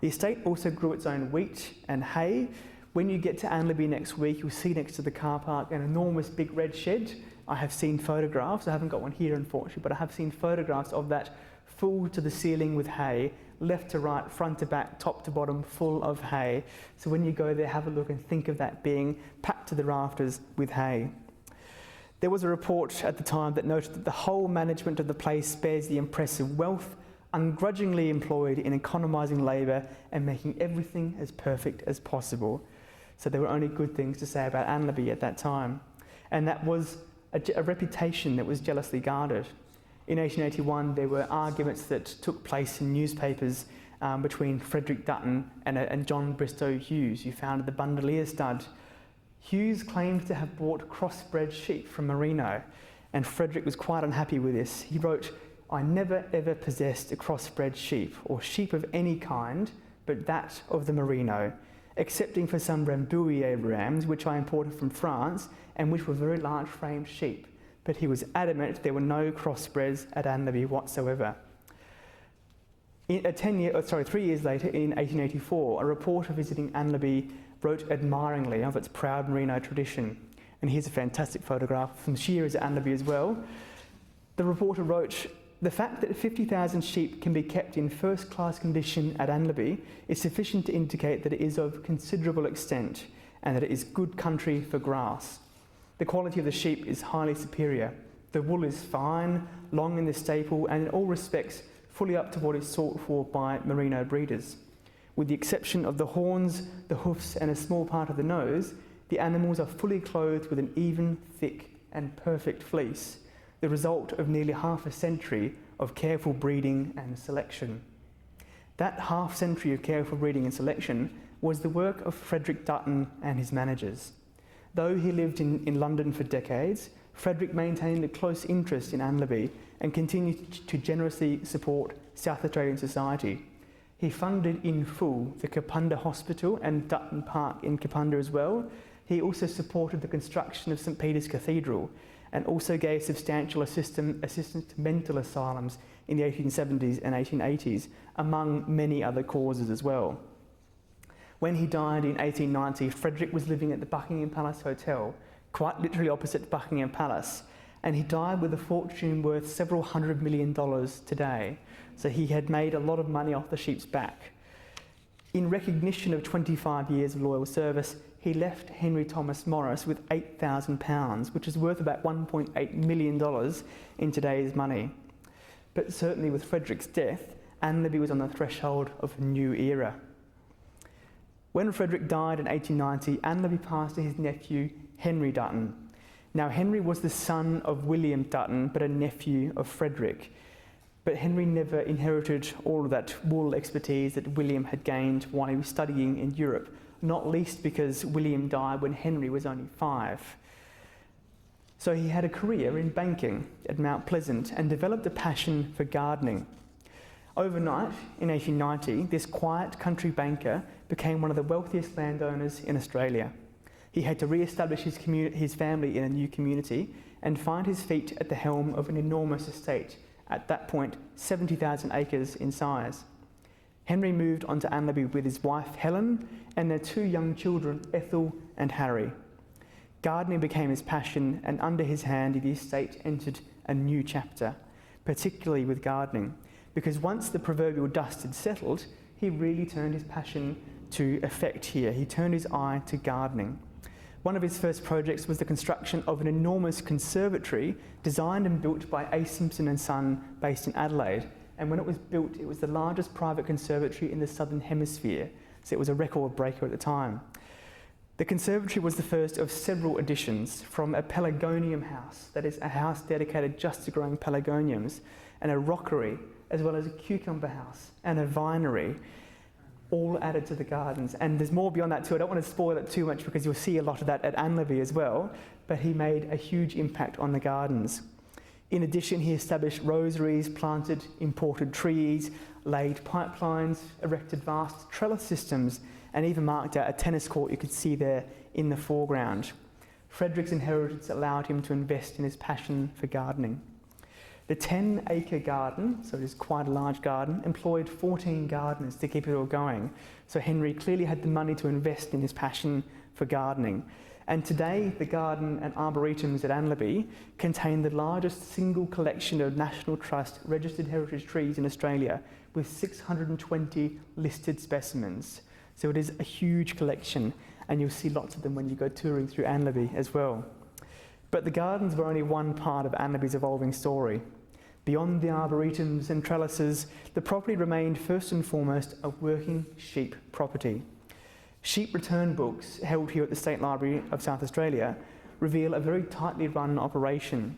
The estate also grew its own wheat and hay. When you get to Anlaby next week, you'll see next to the car park an enormous big red shed. I have seen photographs, I haven't got one here unfortunately, but I have seen photographs of that full to the ceiling with hay, left to right, front to back, top to bottom, full of hay. So when you go there, have a look and think of that being packed to the rafters with hay. There was a report at the time that noted that the whole management of the place bears the impress of wealth, ungrudgingly employed in economising labour and making everything as perfect as possible. So there were only good things to say about Anlaby at that time. And that was a reputation that was jealously guarded. In 1881, there were arguments that took place in newspapers between Frederick Dutton and John Bristow Hughes, who founded the Bundelea stud. Hughes claimed to have bought crossbred sheep from Merino, and Frederick was quite unhappy with this. He wrote I never ever possessed a crossbred sheep, or sheep of any kind, but that of the Merino, excepting for some Rambouillet rams, which I imported from France, and which were very large-framed sheep. But he was adamant there were no crossbreds at Anlaby whatsoever. 3 years later, in 1884, a reporter visiting Anlaby wrote admiringly of its proud Merino tradition. And here's a fantastic photograph from shearers at Anlaby as well. The reporter wrote, "The fact that 50,000 sheep can be kept in first-class condition at Anlaby is sufficient to indicate that it is of considerable extent and that it is good country for grass. The quality of the sheep is highly superior. The wool is fine, long in the staple, and in all respects fully up to what is sought for by Merino breeders. With the exception of the horns, the hoofs, and a small part of the nose, the animals are fully clothed with an even, thick, and perfect fleece, the result of nearly half a century of careful breeding and selection." That half century of careful breeding and selection was the work of Frederick Dutton and his managers. Though he lived in London for decades, Frederick maintained a close interest in Anlaby and continued to generously support South Australian society. He funded in full the Kapunda Hospital and Dutton Park in Kapunda as well. He also supported the construction of St Peter's Cathedral and also gave substantial assistance to mental asylums in the 1870s and 1880s, among many other causes as well. When he died in 1890, Frederick was living at the Buckingham Palace Hotel, quite literally opposite Buckingham Palace, and he died with a fortune worth several $100 million today. So he had made a lot of money off the sheep's back. In recognition of 25 years of loyal service, he left Henry Thomas Morris with £8,000, which is worth about $1.8 million in today's money. But certainly with Frederick's death, Anlaby was on the threshold of a new era. When Frederick died in 1890, Anlaby passed to his nephew, Henry Dutton. Now, Henry was the son of William Dutton, but a nephew of Frederick. But Henry never inherited all of that wool expertise that William had gained while he was studying in Europe, not least because William died when Henry was only 5. So he had a career in banking at Mount Pleasant and developed a passion for gardening. Overnight, in 1890, this quiet country banker became one of the wealthiest landowners in Australia. He had to re-establish his family in a new community and find his feet at the helm of an enormous estate, at that point 70,000 acres in size. Henry moved on to Anlaby with his wife Helen and their 2 young children, Ethel and Harry. Gardening became his passion, and under his hand the estate entered a new chapter, particularly with gardening, because once the proverbial dust had settled, he really turned his passion to effect here. He turned his eye to gardening. One of his first projects was the construction of an enormous conservatory designed and built by A. Simpson and Son, based in Adelaide. And when it was built, it was the largest private conservatory in the Southern Hemisphere. So it was a record breaker at the time. The conservatory was the first of several additions, from a pelargonium house, that is a house dedicated just to growing pelargoniums, and a rockery, as well as a cucumber house and a vinery, all added to the gardens. And there's more beyond that too. I don't want to spoil it too much because you'll see a lot of that at Anlaby as well, but he made a huge impact on the gardens. In addition, he established rosaries, planted imported trees, laid pipelines, erected vast trellis systems, and even marked out a tennis court you could see there in the foreground. Frederick's inheritance allowed him to invest in his passion for gardening. The 10-acre garden, so it is quite a large garden, employed 14 gardeners to keep it all going. So Henry clearly had the money to invest in his passion for gardening. And today, the garden and arboretums at Anlaby contain the largest single collection of National Trust registered heritage trees in Australia, with 620 listed specimens. So it is a huge collection, and you'll see lots of them when you go touring through Anlaby as well. But the gardens were only one part of Anlaby's evolving story. Beyond the arboretums and trellises, the property remained first and foremost a working sheep property. Sheep return books held here at the State Library of South Australia reveal a very tightly run operation.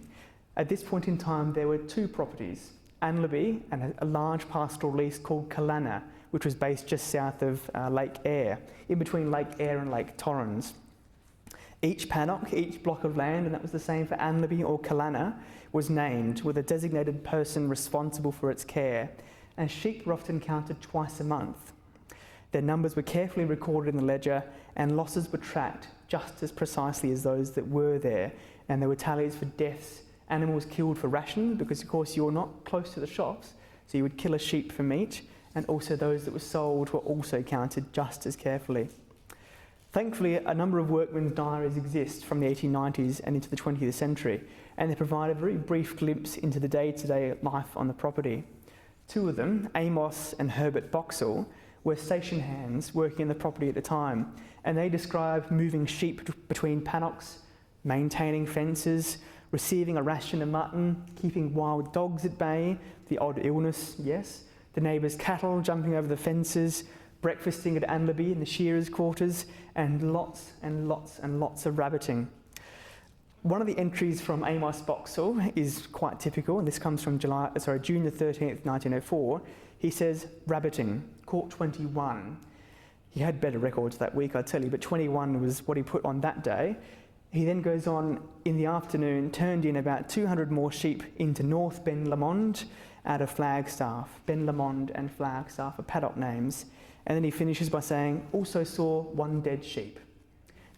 At this point in time, there were 2 properties, Anlaby and a large pastoral lease called Kalana, which was based just south of Lake Eyre, in between Lake Eyre and Lake Torrens. Each paddock, each block of land, and that was the same for Anlaby or Kalana, was named with a designated person responsible for its care, and sheep were often counted twice a month. Their numbers were carefully recorded in the ledger, and losses were tracked just as precisely as those that were there, and there were tallies for deaths, animals killed for rations, because of course you're not close to the shops, so you would kill a sheep for meat, and also those that were sold were also counted just as carefully. Thankfully, a number of workmen's diaries exist from the 1890s and into the 20th century, and they provide a very brief glimpse into the day-to-day life on the property. Two of them, Amos and Herbert Boxall, were station hands working in the property at the time, and they describe moving sheep between paddocks, maintaining fences, receiving a ration of mutton, keeping wild dogs at bay, the odd illness, yes, the neighbours' cattle jumping over the fences, breakfasting at Anlaby in the shearers' quarters, and lots and lots and lots of rabbiting. One of the entries from Amos Boxall is quite typical, and this comes from June the 13th, 1904. He says, rabbiting, caught 21. He had better records that week, I tell you, but 21 was what he put on that day. He then goes on in the afternoon, turned in about 200 more sheep into North Ben Lomond out of Flagstaff. Ben Lomond and Flagstaff are paddock names. And then he finishes by saying, also saw one dead sheep.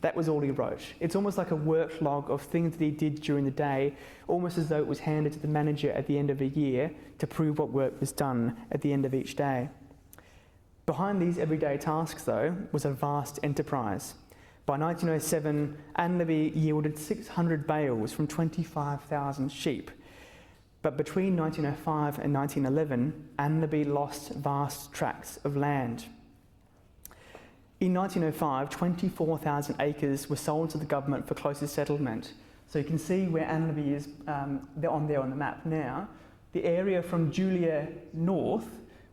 That was all he wrote. It's almost like a work log of things that he did during the day, almost as though it was handed to the manager at the end of a year to prove what work was done at the end of each day. Behind these everyday tasks, though, was a vast enterprise. By 1907, Anlaby yielded 600 bales from 25,000 sheep. But between 1905 and 1911, Anlaby lost vast tracts of land. In 1905, 24,000 acres were sold to the government for closer settlement. So you can see where Anlaby is, they're on there on the map now. The area from Julia north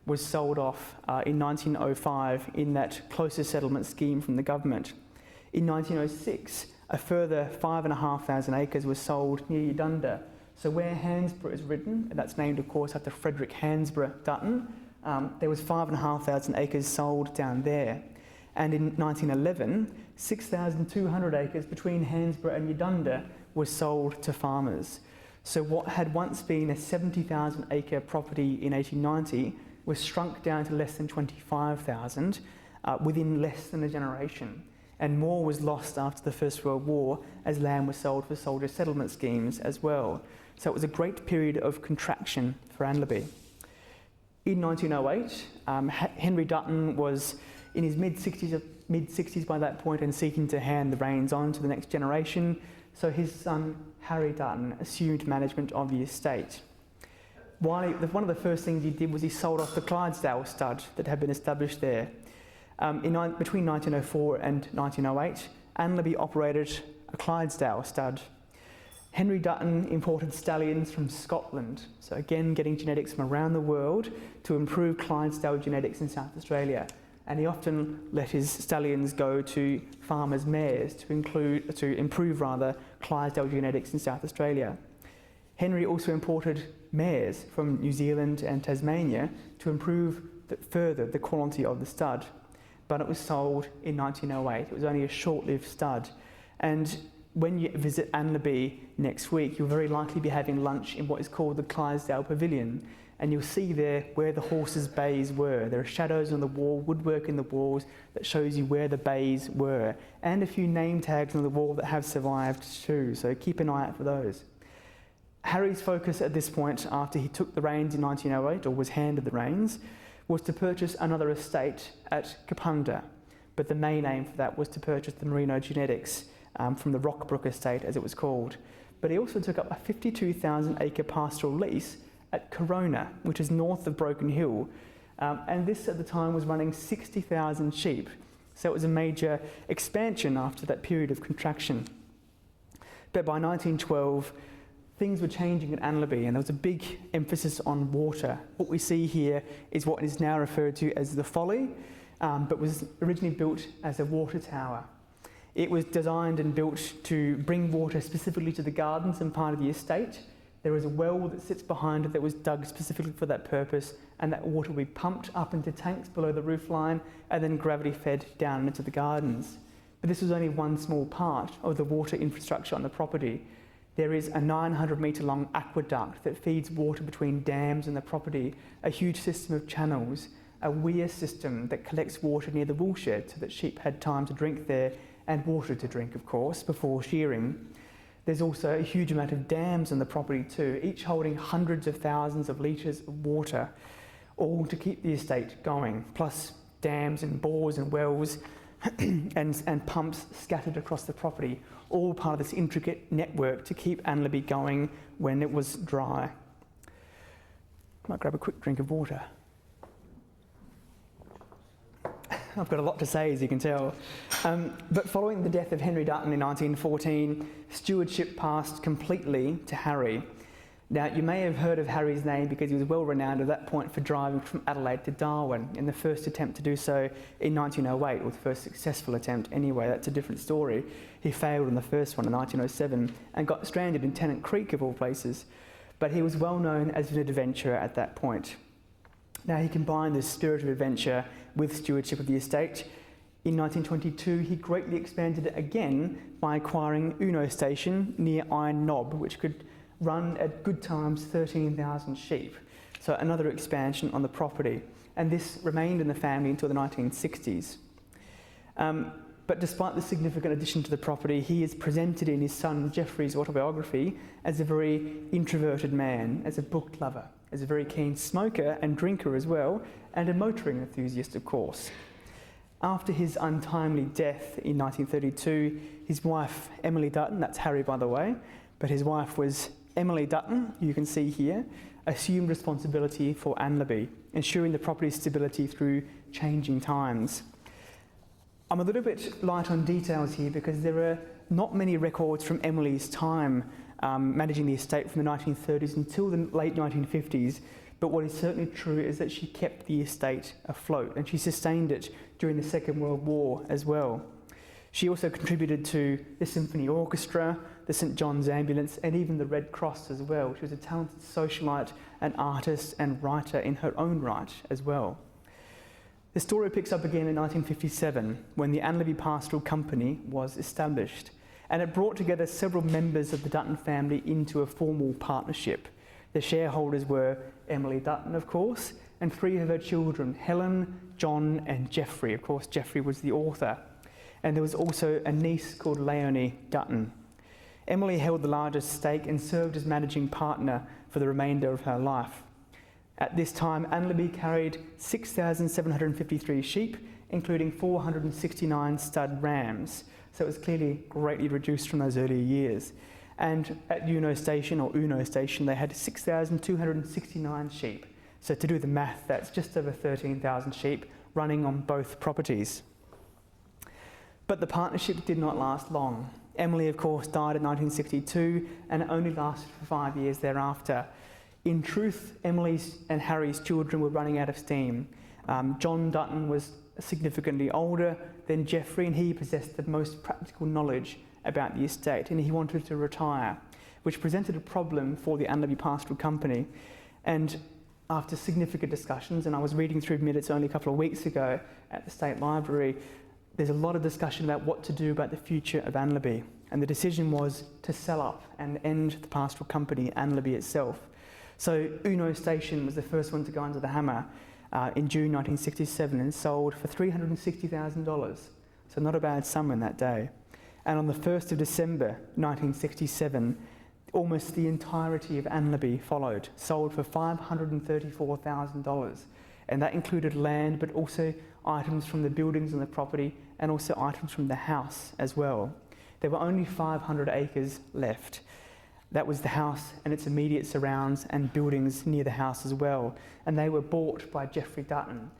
was sold off in 1905 in that closer settlement scheme from the government. In 1906, a further 5,500 acres was sold near Eudunda. So where Hansborough is written, and that's named of course after Frederick Dutton, there was 5,500 acres sold down there. And in 1911, 6,200 acres between Hansborough and Eudunda was sold to farmers. So what had once been a 70,000 acre property in 1890 was shrunk down to less than 25,000 within less than a generation. And more was lost after the First World War as land was sold for soldier settlement schemes as well. So it was a great period of contraction for Anlaby. In 1908, Henry Dutton was in his mid-60s by that point and seeking to hand the reins on to the next generation. So his son, Harry Dutton, assumed management of the estate. One of the first things he did was he sold off the Clydesdale stud that had been established there. Between 1904 and 1908, Anlaby operated a Clydesdale stud. Henry Dutton imported stallions from Scotland, so again getting genetics from around the world to improve Clydesdale genetics in South Australia. And he often let his stallions go to farmers' mares to improve Clydesdale genetics in South Australia. Henry also imported mares from New Zealand and Tasmania to improve further the quality of the stud. But it was sold in 1908. It was only a short-lived stud. And when you visit Anlaby next week, you'll very likely be having lunch in what is called the Clydesdale Pavilion. And you'll see there where the horses' bays were. There are shadows on the wall, woodwork in the walls that shows you where the bays were. And a few name tags on the wall that have survived too, so keep an eye out for those. Harry's focus at this point, after he took the reins in 1908, or was handed the reins, was to purchase another estate at Kapunda. But the main aim for that was to purchase the Merino genetics from the Rockbrook estate, as it was called. But he also took up a 52,000 acre pastoral lease at Corona, which is north of Broken Hill. And this at the time was running 60,000 sheep. So it was a major expansion after that period of contraction. But by 1912, things were changing at Anlaby and there was a big emphasis on water. What we see here is what is now referred to as the Folly, but was originally built as a water tower. It was designed and built to bring water specifically to the gardens and part of the estate. There is a well that sits behind it that was dug specifically for that purpose, and that water will be pumped up into tanks below the roofline and then gravity fed down into the gardens. But this was only one small part of the water infrastructure on the property. There is a 900 metre long aqueduct that feeds water between dams and the property, a huge system of channels, a weir system that collects water near the woolshed so that sheep had time to drink there, and water to drink, of course, before shearing. There's also a huge amount of dams on the property too, each holding hundreds of thousands of litres of water, all to keep the estate going, plus dams and bores and wells and pumps scattered across the property, all part of this intricate network to keep Anlaby going when it was dry. Might grab a quick drink of water. I've got a lot to say, as you can tell. But following the death of Henry Dutton in 1914, stewardship passed completely to Harry. Now, you may have heard of Harry's name because he was well renowned at that point for driving from Adelaide to Darwin in the first attempt to do so in 1908, or the first successful attempt anyway. That's a different story. He failed on the first one in 1907 and got stranded in Tennant Creek, of all places. But he was well known as an adventurer at that point. Now, he combined this spirit of adventure with stewardship of the estate. In 1922, he greatly expanded it again by acquiring Eudunda Station near Iron Knob, which could run at good times 13,000 sheep. So another expansion on the property. And this remained in the family until the 1960s. But despite the significant addition to the property, he is presented in his son Geoffrey's autobiography as a very introverted man, as a book lover, as a very keen smoker and drinker as well, and a motoring enthusiast, of course. After his untimely death in 1932, his wife, Emilie Dutton, that's Harry by the way, but his wife was Emilie Dutton, you can see here, assumed responsibility for Anlaby, ensuring the property's stability through changing times. I'm a little bit light on details here because there are not many records from Emilie's time managing the estate from the 1930s until the late 1950s, but what is certainly true is that she kept the estate afloat and she sustained it during the Second World War as well. She also contributed to the Symphony Orchestra, the St John's Ambulance, and even the Red Cross as well. She was a talented socialite, an artist and writer in her own right as well. The story picks up again in 1957 when the Anlaby Pastoral Company was established, and it brought together several members of the Dutton family into a formal partnership. The shareholders were Emilie Dutton, of course, and three of her children, Helen, John and Geoffrey. Of course, Geoffrey was the author. And there was also a niece called Leonie Dutton. Emilie held the largest stake and served as managing partner for the remainder of her life. At this time, Anlaby carried 6,753 sheep, including 469 stud rams. So it was clearly greatly reduced from those earlier years. And at Eudunda Station, they had 6,269 sheep. So to do the math, that's just over 13,000 sheep running on both properties. But the partnership did not last long. Emilie, of course, died in 1962 and it only lasted for 5 years thereafter. In truth, Emilie's and Harry's children were running out of steam. John Dutton was significantly older than Geoffrey and he possessed the most practical knowledge about the estate and he wanted to retire, which presented a problem for the Anlaby Pastoral Company. And after significant discussions, and I was reading through minutes only a couple of weeks ago at the State Library, there's a lot of discussion about what to do about the future of Anlaby. And the decision was to sell up and end the pastoral company, Anlaby itself. So Eudunda Station was the first one to go under the hammer in June 1967 and sold for $360,000. So not a bad sum in that day. And on the 1st of December 1967, almost the entirety of Anlaby followed, sold for $534,000. And that included land, but also items from the buildings on the property and also items from the house as well. There were only 500 acres left. That was the house and its immediate surrounds and buildings near the house as well. And they were bought by Geoffrey Dutton.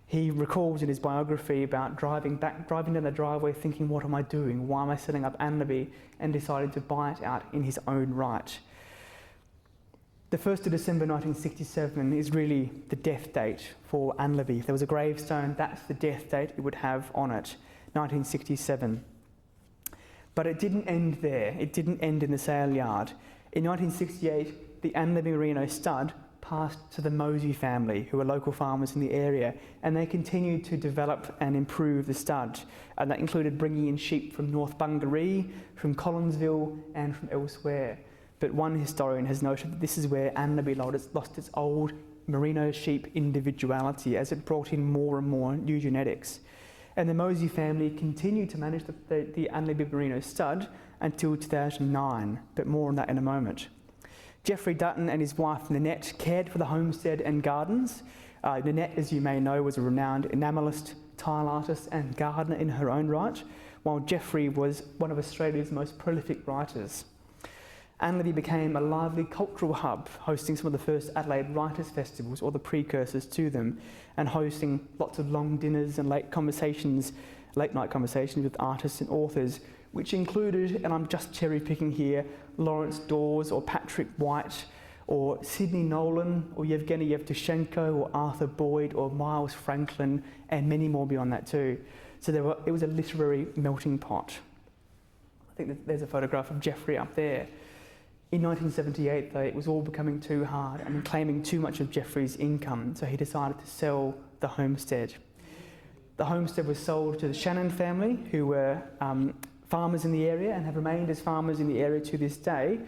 He recalls in his biography about driving down the driveway thinking, what am I doing? Why am I setting up Anlaby? And decided to buy it out in his own right. The 1st of December 1967 is really the death date for Anlaby. If there was a gravestone, that's the death date it would have on it, 1967. But it didn't end there. It didn't end in the sale yard. In 1968, the Anlaby Merino stud passed to the Mosey family, who are local farmers in the area, and they continued to develop and improve the stud. And that included bringing in sheep from North Bungaree, from Collinsville, and from elsewhere. But one historian has noted that this is where Anlaby lost its old Merino sheep individuality as it brought in more and more new genetics. And the Mosey family continued to manage the Anlaby Merino stud until 2009, but more on that in a moment. Geoffrey Dutton and his wife Nanette cared for the homestead and gardens. Nanette, as you may know, was a renowned enamelist, tile artist and gardener in her own right, while Geoffrey was one of Australia's most prolific writers. Anlaby became a lively cultural hub, hosting some of the first Adelaide Writers' Festivals, or the precursors to them, and hosting lots of long dinners and late night conversations with artists and authors, which included, and I'm just cherry picking here, Lawrence Dawes or Patrick White or Sidney Nolan or Yevgeny Yevtushenko or Arthur Boyd or Miles Franklin, and many more beyond that too. So it was a literary melting pot. I think that there's a photograph of Geoffrey up there. In 1978 though, it was all becoming too hard and claiming too much of Geoffrey's income, so he decided to sell the homestead. The homestead was sold to the Buchanan family, who were farmers in the area and have remained as farmers in the area to this day,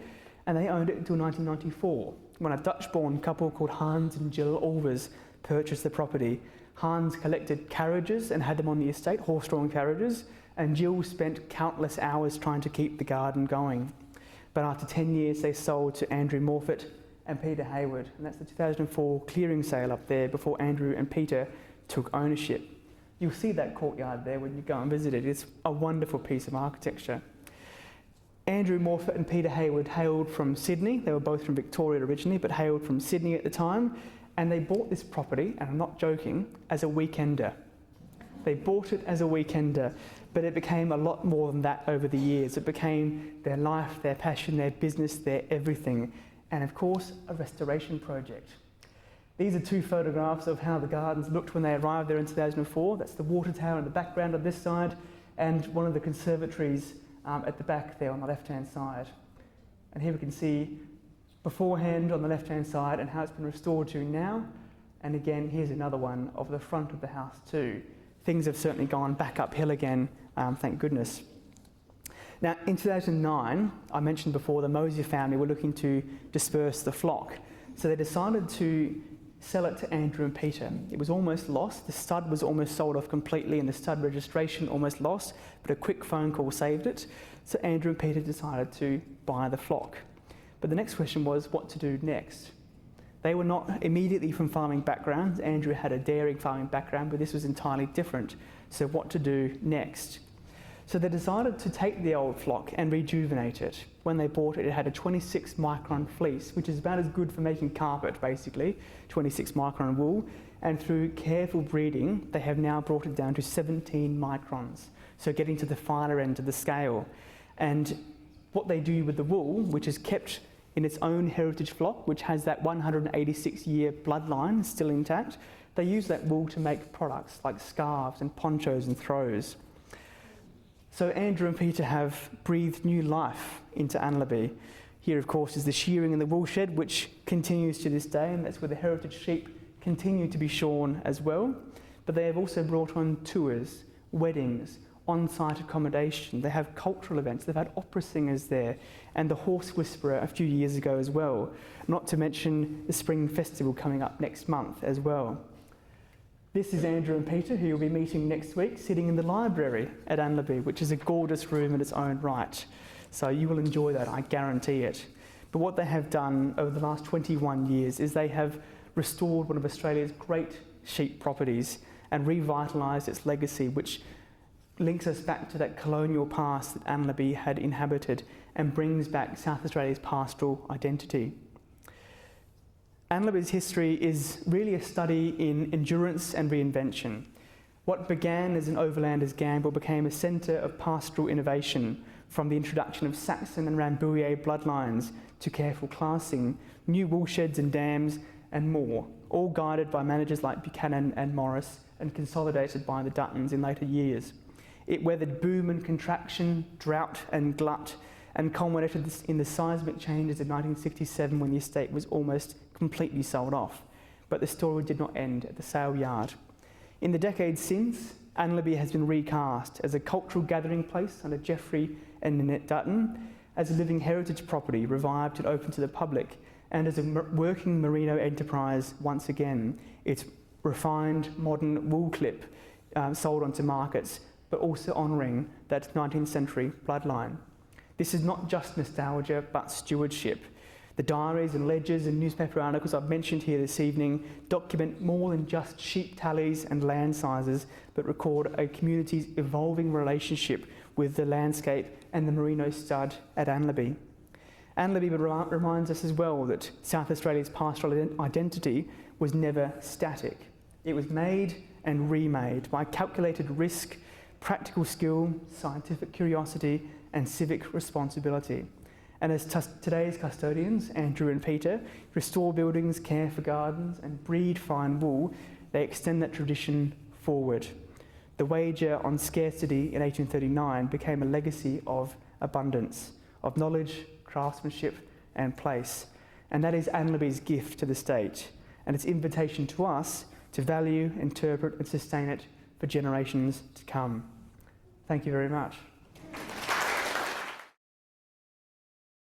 and they owned it until 1994, when a Dutch-born couple called Hans and Jill Olvers purchased the property. Hans collected carriages and had them on the estate, horse-drawn carriages, and Jill spent countless hours trying to keep the garden going. But after 10 years, they sold to Andrew Morfitt and Peter Hayward, and that's the 2004 clearing sale up there before Andrew and Peter took ownership. You'll see that courtyard there when you go and visit it. It's a wonderful piece of architecture. Andrew Morfitt and Peter Hayward hailed from Sydney. They were both from Victoria originally, but hailed from Sydney at the time. And they bought this property, and I'm not joking, as a weekender. They bought it as a weekender, but it became a lot more than that over the years. It became their life, their passion, their business, their everything. And of course, a restoration project. These are two photographs of how the gardens looked when they arrived there in 2004. That's the water tower in the background on this side, and one of the conservatories at the back there on the left-hand side. And here we can see beforehand on the left-hand side and how it's been restored to now. And again, here's another one of the front of the house too. Things have certainly gone back uphill again, thank goodness. Now, in 2009, I mentioned before, the Mosey family were looking to disperse the flock. So they decided to sell it to Andrew and Peter. It was almost lost. The stud was almost sold off completely and the stud registration almost lost, but a quick phone call saved it. So Andrew and Peter decided to buy the flock. But the next question was what to do next. They were not immediately from farming backgrounds. Andrew had a dairying farming background, but this was entirely different. So what to do next? So they decided to take the old flock and rejuvenate it. When they bought it, it had a 26 micron fleece, which is about as good for making carpet, basically, 26 micron wool. And through careful breeding, they have now brought it down to 17 microns. So getting to the finer end of the scale. And what they do with the wool, which is kept in its own heritage flock, which has that 186-year bloodline still intact, they use that wool to make products like scarves and ponchos and throws. So Andrew and Peter have breathed new life into Anlaby. Here, of course, is the shearing in the wool shed, which continues to this day, and that's where the heritage sheep continue to be shorn as well. But they have also brought on tours, weddings, on-site accommodation. They have cultural events. They've had opera singers there, and the Horse Whisperer a few years ago as well. Not to mention the Spring Festival coming up next month as well. This is Andrew and Peter, who you'll be meeting next week, sitting in the library at Anlaby, which is a gorgeous room in its own right. So you will enjoy that, I guarantee it. But what they have done over the last 21 years is they have restored one of Australia's great sheep properties and revitalised its legacy, which links us back to that colonial past that Anlaby had inhabited and brings back South Australia's pastoral identity. Anlaby's history is really a study in endurance and reinvention. What began as an overlander's gamble became a centre of pastoral innovation, from the introduction of Saxon and Rambouillet bloodlines to careful classing, new woolsheds and dams, and more, all guided by managers like Buchanan and Morris and consolidated by the Duttons in later years. It weathered boom and contraction, drought and glut, and culminated in the seismic changes of 1967 when the estate was almost completely sold off. But the story did not end at the sale yard. In the decades since, Anlaby has been recast as a cultural gathering place under Geoffrey and Nanette Dutton, as a living heritage property revived and open to the public, and as a working merino enterprise once again. It's refined, modern wool clip sold onto markets, but also honouring that 19th century bloodline. This is not just nostalgia, but stewardship. The diaries and ledgers and newspaper articles I've mentioned here this evening document more than just sheep tallies and land sizes, but record a community's evolving relationship with the landscape and the merino stud at Anlaby. Anlaby reminds us as well that South Australia's pastoral identity was never static. It was made and remade by calculated risk, practical skill, scientific curiosity, and civic responsibility. And as today's custodians, Andrew and Peter, restore buildings, care for gardens, and breed fine wool, they extend that tradition forward. The wager on scarcity in 1839 became a legacy of abundance, of knowledge, craftsmanship, and place. And that is Anlaby's gift to the state, and its invitation to us to value, interpret, and sustain it for generations to come. Thank you very much.